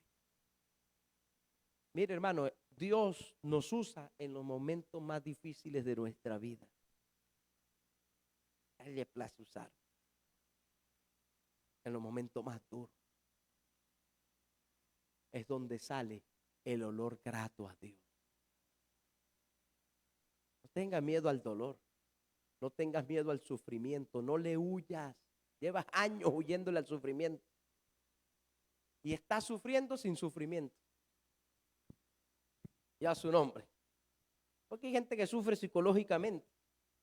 Mire, hermano, Dios nos usa en los momentos más difíciles de nuestra vida. A Él le place usar en los momentos más duros. Es donde sale el olor grato a Dios. No tengas miedo al dolor. No tengas miedo al sufrimiento. No le huyas. Llevas años huyéndole al sufrimiento. Y estás sufriendo sin sufrimiento. Ya su nombre. Porque hay gente que sufre psicológicamente.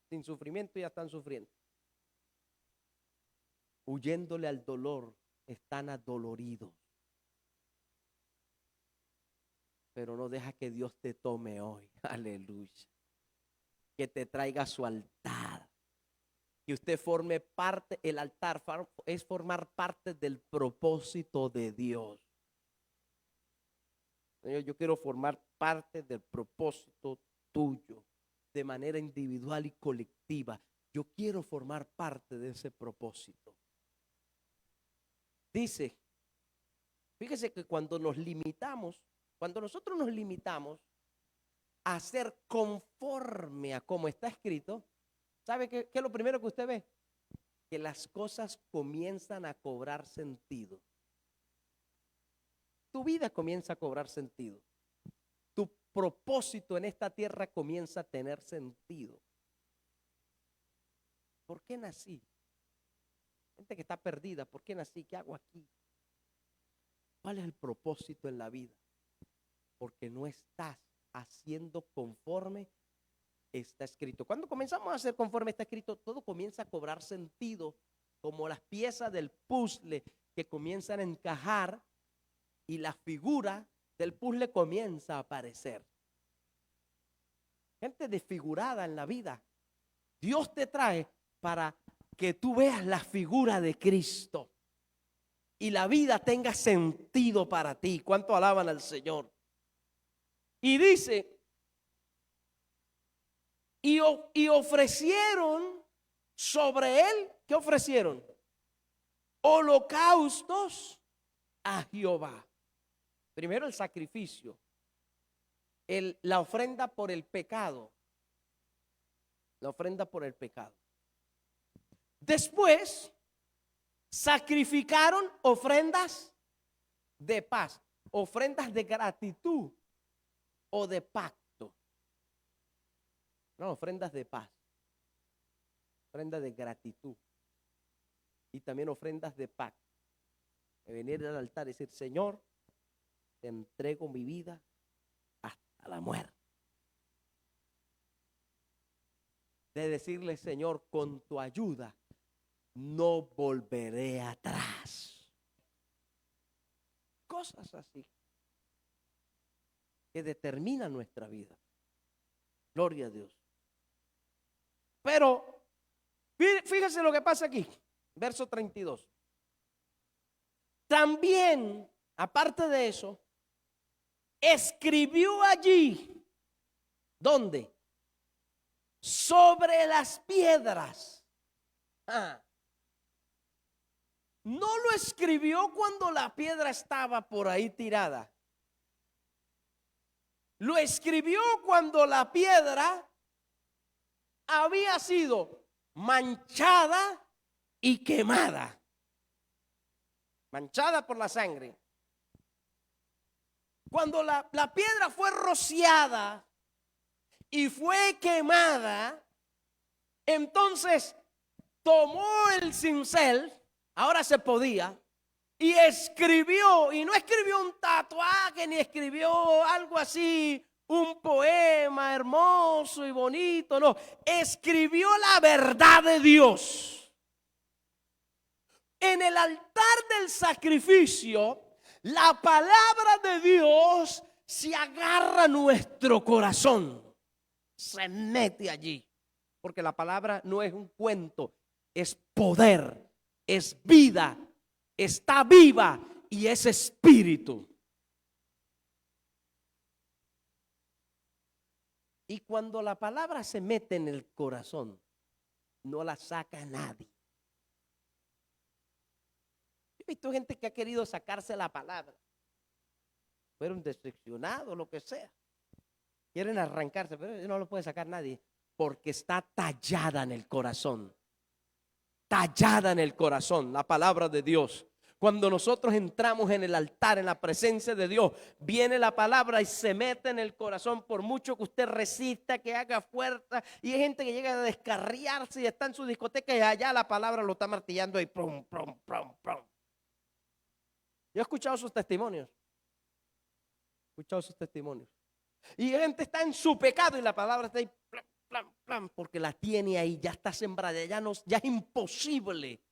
Sin sufrimiento ya están sufriendo. Huyéndole al dolor, están adoloridos. Pero no deja que Dios te tome hoy. Aleluya. Que te traiga a su altar. Que usted forme parte, el altar es formar parte del propósito de Dios. Señor, yo quiero formar parte del propósito tuyo, de manera individual y colectiva. Yo quiero formar parte de ese propósito. Dice, fíjese que cuando nosotros nos limitamos a ser conforme a como está escrito, ¿sabe qué es lo primero que usted ve? Que las cosas comienzan a cobrar sentido. Tu vida comienza a cobrar sentido. Tu propósito en esta tierra comienza a tener sentido. ¿Por qué nací? Gente que está perdida, ¿por qué nací? ¿Qué hago aquí? ¿Cuál es el propósito en la vida? Porque no estás haciendo conforme está escrito. Cuando comenzamos a hacer conforme está escrito, todo comienza a cobrar sentido, como las piezas del puzzle que comienzan a encajar y la figura del puzzle comienza a aparecer. Gente desfigurada en la vida, Dios te trae para que tú veas la figura de Cristo y la vida tenga sentido para ti. ¿Cuánto alaban al Señor? Y dice, y ofrecieron sobre él, ¿qué ofrecieron? Holocaustos a Jehová. Primero el sacrificio, la ofrenda por el pecado. La ofrenda por el pecado. Después sacrificaron ofrendas de paz, ofrendas de gratitud o de pacto. No, ofrendas de paz, ofrendas de gratitud y también ofrendas de pacto. De venir al altar y decir, Señor, te entrego mi vida hasta la muerte. De decirle, Señor, con tu ayuda no volveré atrás. Cosas así que determinan nuestra vida. Gloria a Dios. Pero fíjese lo que pasa aquí, verso 32. También, aparte de eso, escribió allí, ¿dónde? Sobre las piedras. No lo escribió cuando la piedra estaba por ahí tirada. Lo escribió cuando la piedra había sido manchada y quemada. Manchada por la sangre. Cuando la piedra fue rociada y fue quemada, entonces tomó el cincel, ahora se podía, y escribió, y no escribió un tatuaje, ni escribió algo así, un poema hermoso y bonito, no, escribió la verdad de Dios. En el altar del sacrificio, la palabra de Dios se agarra nuestro corazón, se mete allí. Porque la palabra no es un cuento, es poder, es vida, está viva y es espíritu. Y cuando la palabra se mete en el corazón, no la saca nadie. Yo he visto gente que ha querido sacarse la palabra. Fueron decepcionados, lo que sea. Quieren arrancarse, pero no lo puede sacar nadie. Porque está tallada en el corazón. Tallada en el corazón, la palabra de Dios. Cuando nosotros entramos en el altar, en la presencia de Dios, viene la palabra y se mete en el corazón. Por mucho que usted resista, que haga fuerza. Y hay gente que llega a descarriarse y está en su discoteca y allá la palabra lo está martillando y prum, prum, prum, prum. Yo he escuchado sus testimonios. Y gente está en su pecado y la palabra está ahí, plan, plan, plan, porque la tiene ahí, ya está sembrada, ya es imposible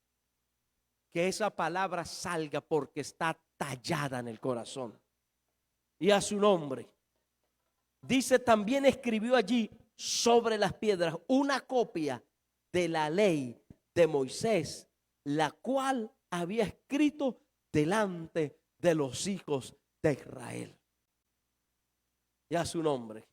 que esa palabra salga porque está tallada en el corazón. Y a su nombre. Dice, también escribió allí sobre las piedras una copia de la ley de Moisés, la cual había escrito delante de los hijos de Israel. Y a su nombre.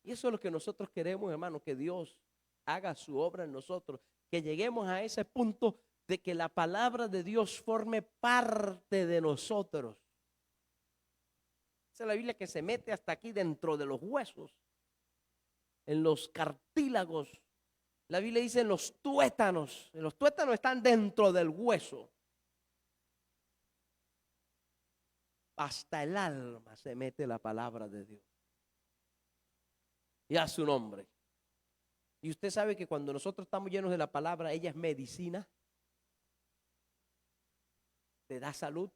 Y eso es lo que nosotros queremos, hermano, que Dios haga su obra en nosotros, que lleguemos a ese punto de que la palabra de Dios forme parte de nosotros. Esa es la Biblia que se mete hasta aquí dentro de los huesos, en los cartílagos. La Biblia dice en los tuétanos están dentro del hueso. Hasta el alma se mete la palabra de Dios. Y a su nombre. Y usted sabe que cuando nosotros estamos llenos de la palabra, ella es medicina. Te da salud.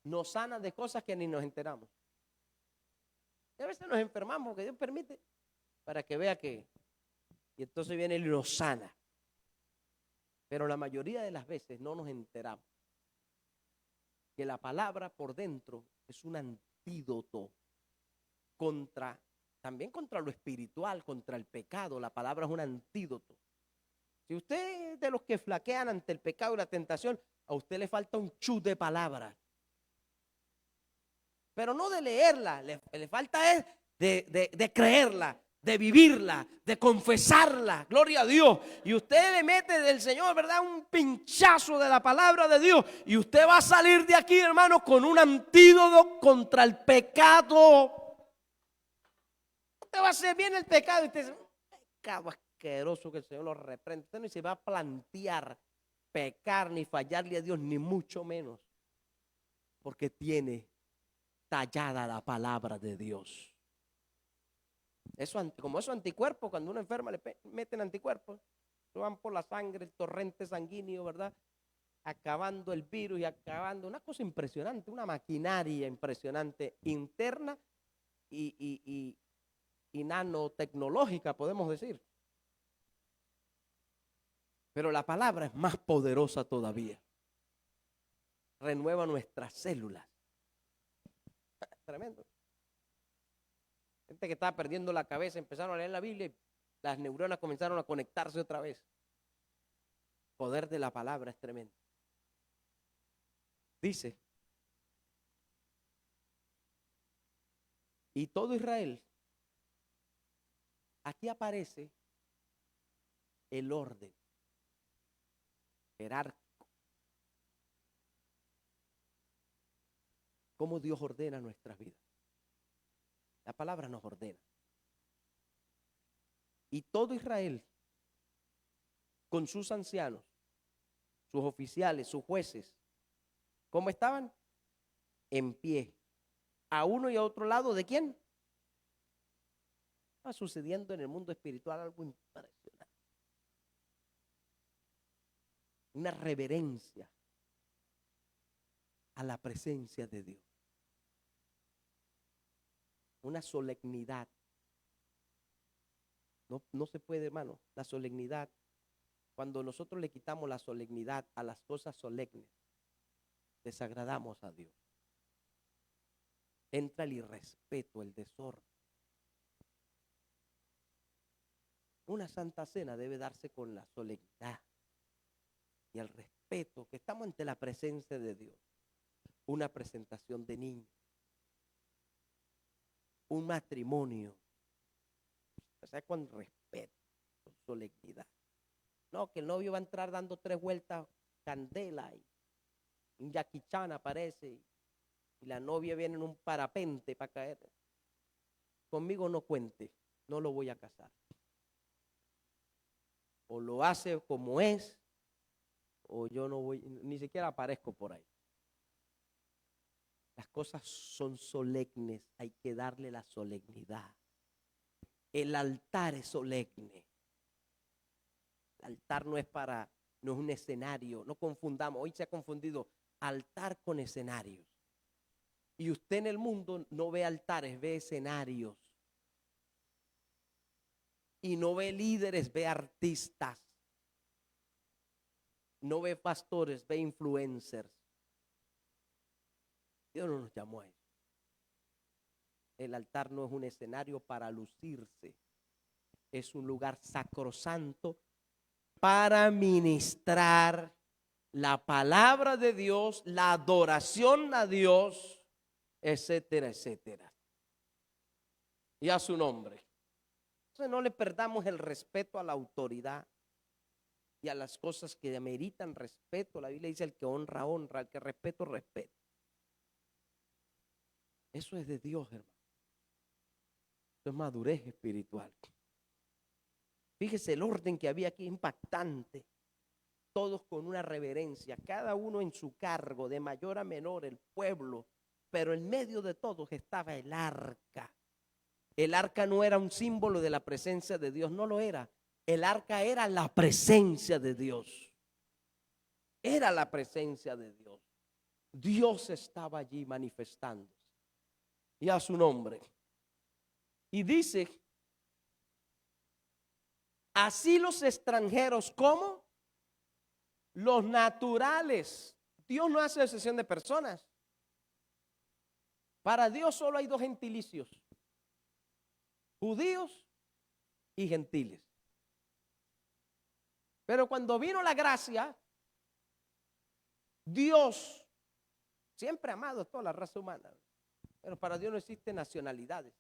Nos sana de cosas que ni nos enteramos. Y a veces nos enfermamos, porque Dios permite, para que vea que. Y entonces viene Él y nos sana. Pero la mayoría de las veces no nos enteramos que la palabra por dentro es un antídoto también contra lo espiritual, contra el pecado. La palabra es un antídoto. Si usted es de los que flaquean ante el pecado y la tentación, a usted le falta un chute de palabras. Pero no de leerla, le falta es de creerla, de vivirla, de confesarla. Gloria a Dios. Y usted le mete del Señor, ¿verdad? Un pinchazo de la palabra de Dios. Y usted va a salir de aquí, hermano, con un antídoto contra el pecado. Usted va a hacer bien el pecado. Y usted dice, pecado asqueroso, que el Señor lo reprende. Usted no se va a plantear pecar ni fallarle a Dios, ni mucho menos. Porque tiene tallada la palabra de Dios. Eso, como esos anticuerpos, cuando uno enferma le meten anticuerpos, van por la sangre, el torrente sanguíneo, ¿verdad? Acabando el virus y acabando, una cosa impresionante, una maquinaria impresionante, interna y nanotecnológica, podemos decir. Pero la palabra es más poderosa todavía. Renueva nuestras células. Tremendo. Gente que estaba perdiendo la cabeza, empezaron a leer la Biblia y las neuronas comenzaron a conectarse otra vez. El poder de la palabra es tremendo. Dice, y todo Israel, aquí aparece el orden jerárquico. Cómo Dios ordena nuestras vidas. La palabra nos ordena. Y todo Israel, con sus ancianos, sus oficiales, sus jueces, ¿cómo estaban? En pie. A uno y a otro lado, ¿de quién? Está sucediendo en el mundo espiritual algo impresionante. Una reverencia a la presencia de Dios. Una solemnidad. No se puede, hermano, la solemnidad. Cuando nosotros le quitamos la solemnidad a las cosas solemnes, desagradamos a Dios. entra el irrespeto, el desorden. Una santa cena debe darse con la solemnidad y el respeto, que estamos ante la presencia de Dios. Una presentación de niños, un matrimonio, o sea, con respeto, con solemnidad. No, que el novio va a entrar dando 3 vueltas, candela, y un Jackie Chan aparece, y la novia viene en un parapente para caer. Conmigo no cuente, no lo voy a casar. O lo hace como es, o yo no voy, ni siquiera aparezco por ahí. Las cosas son solemnes, hay que darle la solemnidad. El altar es solemne. El altar no es un escenario, no confundamos, hoy se ha confundido altar con escenarios. Y usted en el mundo no ve altares, ve escenarios. Y no ve líderes, ve artistas. No ve pastores, ve influencers. Dios no nos llamó a eso. El altar no es un escenario para lucirse. Es un lugar sacrosanto para ministrar la palabra de Dios, la adoración a Dios, etcétera, etcétera. Y a su nombre. Entonces no le perdamos el respeto a la autoridad y a las cosas que ameritan respeto. La Biblia dice: el que honra, honra; el que respeto, respeta. Eso es de Dios, hermano. Eso es madurez espiritual. Fíjese el orden que había aquí, impactante. Todos con una reverencia, cada uno en su cargo, de mayor a menor, el pueblo. Pero en medio de todos estaba el arca. El arca no era un símbolo de la presencia de Dios, no lo era. El arca era la presencia de Dios. Era la presencia de Dios. Dios estaba allí manifestándose. Y a su nombre. Y dice: así los extranjeros como los naturales. Dios no hace excepción de personas. Para Dios solo hay 2 gentilicios: judíos y gentiles. Pero cuando vino la gracia, Dios siempre ha amado a toda la raza humana. Pero para Dios no existen nacionalidades.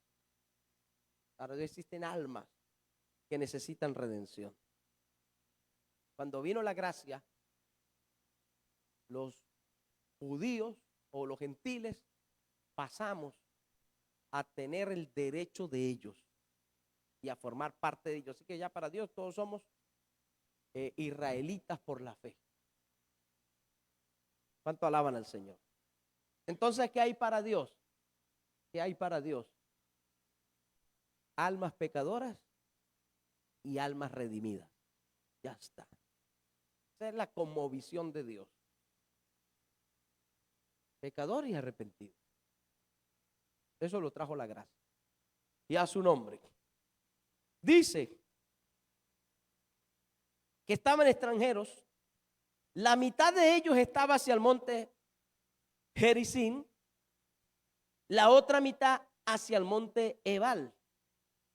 Para Dios existen almas que necesitan redención. Cuando vino la gracia, los judíos o los gentiles pasamos a tener el derecho de ellos y a formar parte de ellos. Así que ya para Dios todos somos israelitas por la fe. ¿Cuánto alaban al Señor? Entonces, ¿qué hay para Dios? ¿Qué hay para Dios? Almas pecadoras y almas redimidas. Ya está. Esa es la conmovisión de Dios. Pecador y arrepentido. Eso lo trajo la gracia. Y a su nombre. Dice que estaban extranjeros. La mitad de ellos estaba hacia el monte Gerizim. La otra mitad hacia el monte Ebal.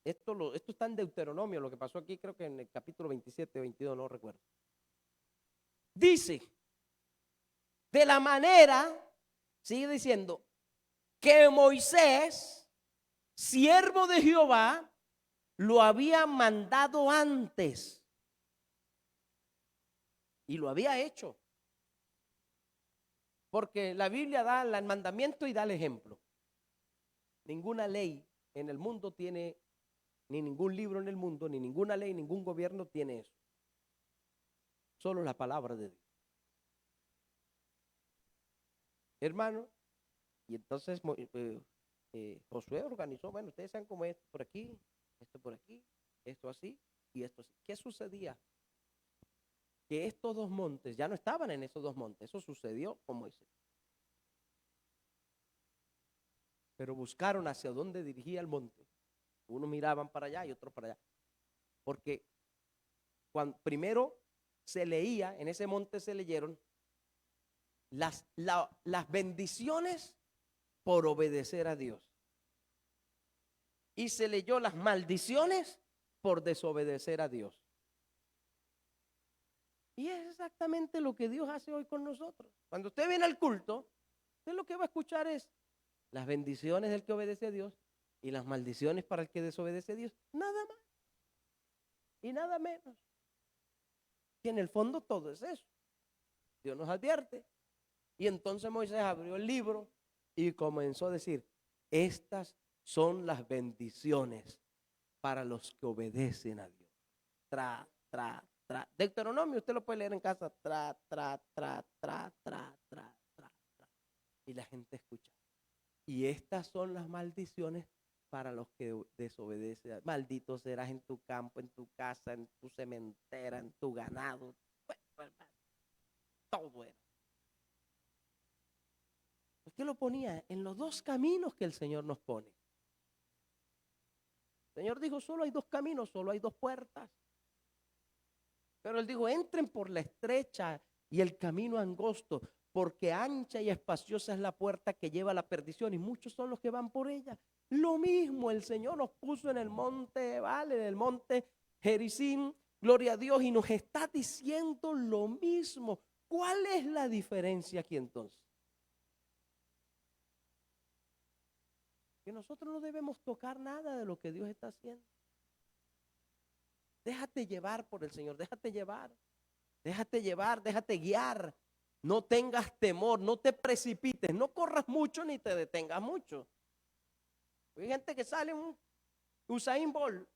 Esto está en Deuteronomio, lo que pasó aquí, creo que en el capítulo 27, 22, no recuerdo. Dice, de la manera, sigue diciendo, que Moisés, siervo de Jehová, lo había mandado antes. Y lo había hecho. Porque la Biblia da el mandamiento y da el ejemplo. Ninguna ley en el mundo tiene, ni ningún libro en el mundo, ni ninguna ley, ningún gobierno tiene eso. Solo la palabra de Dios. Hermano, y entonces Josué organizó, bueno, ustedes saben cómo es, por aquí, esto así y esto así. ¿Qué sucedía? Que estos 2 montes ya no estaban en esos 2 montes, eso sucedió con Moisés. Pero buscaron hacia dónde dirigía el monte. Unos miraban para allá y otros para allá. Porque cuando primero se leía, en ese monte se leyeron las bendiciones por obedecer a Dios. Y se leyó las maldiciones por desobedecer a Dios. Y es exactamente lo que Dios hace hoy con nosotros. Cuando usted viene al culto, usted lo que va a escuchar es las bendiciones del que obedece a Dios y las maldiciones para el que desobedece a Dios. Nada más y nada menos. Y en el fondo todo es eso. Dios nos advierte. Y entonces Moisés abrió el libro y comenzó a decir, estas son las bendiciones para los que obedecen a Dios. Tra. Deuteronomio, usted lo puede leer en casa. Tra. Y la gente escucha. Y estas son las maldiciones para los que desobedecen. Maldito serás en tu campo, en tu casa, en tu cementera, en tu ganado. Todo era. Usted lo ponía en los dos caminos que el Señor nos pone. El Señor dijo, solo hay dos caminos, solo hay dos puertas. Pero Él dijo, entren por la estrecha y el camino angosto, porque ancha y espaciosa es la puerta que lleva a la perdición y muchos son los que van por ella. Lo mismo el Señor nos puso en el monte, ¿vale? En el monte Gerizim, gloria a Dios, y nos está diciendo lo mismo. ¿Cuál es la diferencia aquí entonces? Que nosotros no debemos tocar nada de lo que Dios está haciendo. Déjate llevar por el Señor, déjate llevar, déjate guiar. No tengas temor, no te precipites, no corras mucho ni te detengas mucho. Hay gente que sale un Usain Bolt.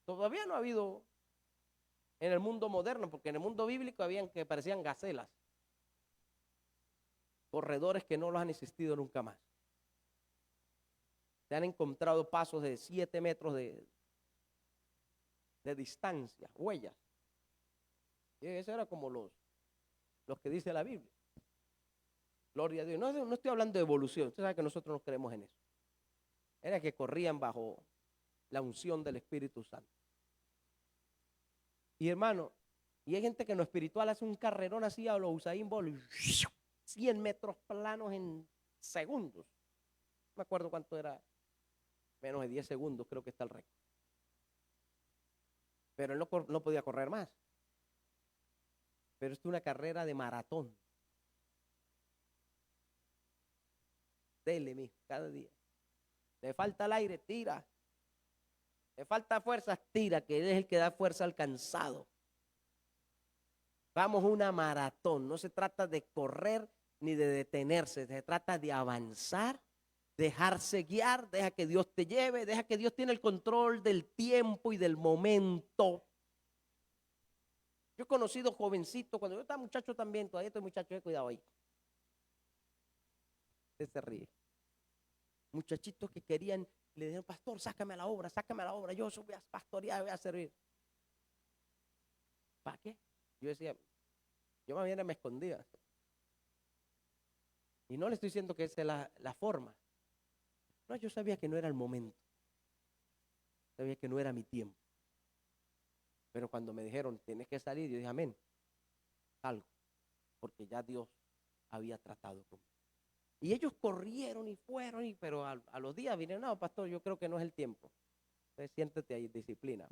Todavía no ha habido en el mundo moderno, porque en el mundo bíblico habían que parecían gacelas. Corredores que no los han existido nunca más. Se han encontrado pasos de 7 metros de distancia, huellas. Y eso era como los que dice la Biblia. Gloria a Dios. No estoy hablando de evolución. Usted sabe que nosotros no creemos en eso. Era que corrían bajo la unción del Espíritu Santo. Y hermano, y hay gente que en lo espiritual hace un carrerón así a los Usain Bolt, 100 metros planos en segundos. No me acuerdo cuánto era, menos de 10 segundos creo que está el récord. Pero él no podía correr más. Pero esto es una carrera de maratón. Dele, mijo, cada día. Le falta el aire, tira. Le falta fuerza, tira, que él es el que da fuerza al cansado. Vamos a una maratón. No se trata de correr ni de detenerse. Se trata de avanzar, dejarse guiar, deja que Dios te lleve, deja que Dios tiene el control del tiempo y del momento. Yo he conocido jovencitos, cuando yo estaba muchacho también, todavía estoy muchacho, cuidado ahí. Usted se ríe. Muchachitos que querían, le dijeron, pastor, sácame a la obra, yo voy a pastorear, voy a servir. ¿Para qué? Yo decía, yo más bien me escondía. Y no le estoy diciendo que esa es la forma. No, yo sabía que no era el momento. Sabía que no era mi tiempo. Pero cuando me dijeron, tienes que salir, yo dije, amén, salgo. Porque ya Dios había tratado conmigo. Y ellos corrieron y fueron, pero a los días vinieron, no, pastor, yo creo que no es el tiempo. Entonces siéntate ahí, disciplina.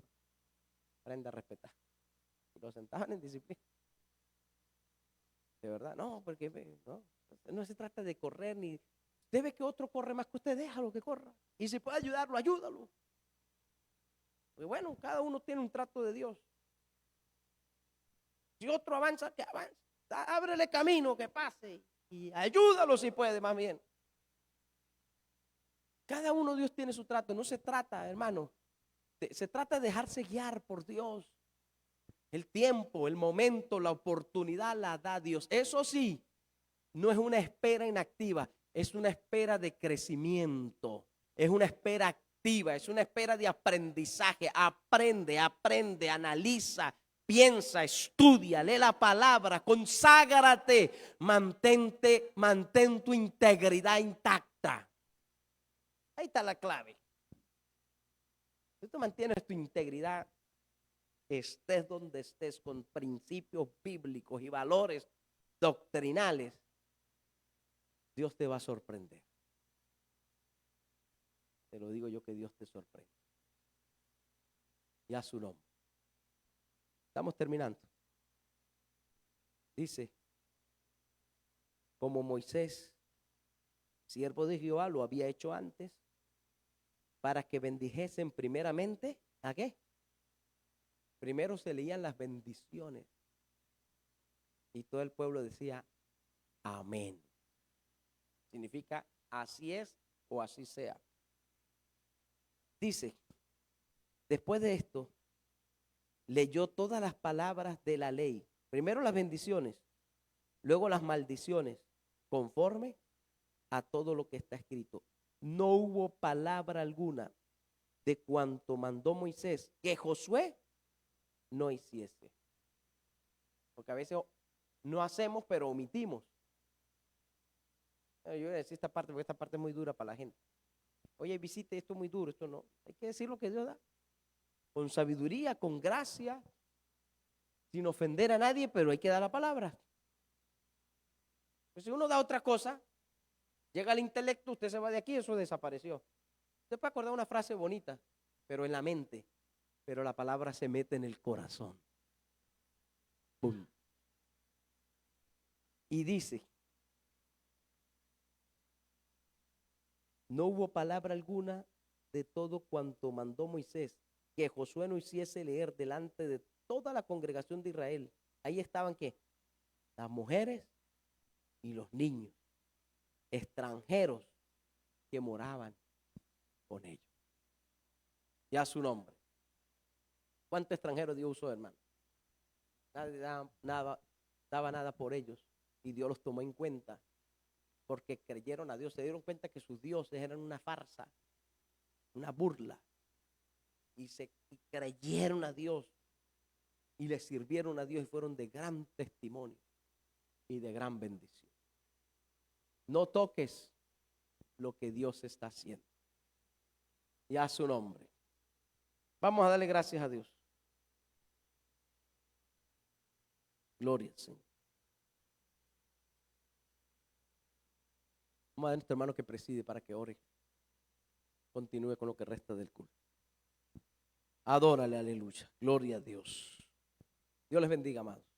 Aprende a respetar. Y lo sentaban en disciplina. De verdad, no, porque no se trata de correr ni... Debe que otro corre más que usted, déjalo que corra. Y si puede ayudarlo, ayúdalo. Porque bueno, cada uno tiene un trato de Dios. Si otro avanza, que avance. Ábrele camino, que pase. Y ayúdalo si puede, más bien. Cada uno Dios tiene su trato. No se trata, hermano, se trata de dejarse guiar por Dios. El tiempo, el momento, la oportunidad la da Dios. Eso sí, no es una espera inactiva, es una espera de crecimiento. Es una espera activa, es una espera de aprendizaje. Aprende, analiza, piensa, estudia, lee la palabra, conságrate, mantén tu integridad intacta. Ahí está la clave. Si tú mantienes tu integridad, estés donde estés, con principios bíblicos y valores doctrinales, Dios te va a sorprender. Te lo digo yo, que Dios te sorprende. Y a su nombre. Estamos terminando. Dice, como Moisés, siervo de Jehová, lo había hecho antes, para que bendijesen primeramente, ¿a qué? Primero se leían las bendiciones. Y todo el pueblo decía, amén. Significa, así es o así sea. Dice, después de esto, leyó todas las palabras de la ley. Primero las bendiciones, luego las maldiciones, conforme a todo lo que está escrito. No hubo palabra alguna de cuanto mandó Moisés que Josué no hiciese. Porque a veces no hacemos, pero omitimos. Yo voy a decir esta parte, porque esta parte es muy dura para la gente. Oye, visite, esto es muy duro, esto no. Hay que decir lo que Dios da. Con sabiduría, con gracia, sin ofender a nadie, pero hay que dar la palabra. Pues si uno da otra cosa, llega al intelecto, usted se va de aquí, eso desapareció. Usted puede acordar una frase bonita, pero en la mente, pero la palabra se mete en el corazón. ¡Pum! Y dice, no hubo palabra alguna de todo cuanto mandó Moisés que Josué no hiciese leer delante de toda la congregación de Israel. Ahí estaban, ¿qué? Las mujeres y los niños, extranjeros que moraban con ellos. Ya su nombre. ¿Cuántos extranjeros Dios usó, hermano? Nadie daba nada por ellos, y Dios los tomó en cuenta porque creyeron a Dios. Se dieron cuenta que sus dioses eran una farsa, una burla, y creyeron a Dios y le sirvieron a Dios y fueron de gran testimonio y de gran bendición. No toques lo que Dios está haciendo. Y a su nombre. Vamos a darle gracias a Dios. Gloria al Señor. Vamos a dar a nuestro hermano que preside para que ore. Continúe con lo que resta del culto. Adórale, aleluya. Gloria a Dios. Dios les bendiga, amados.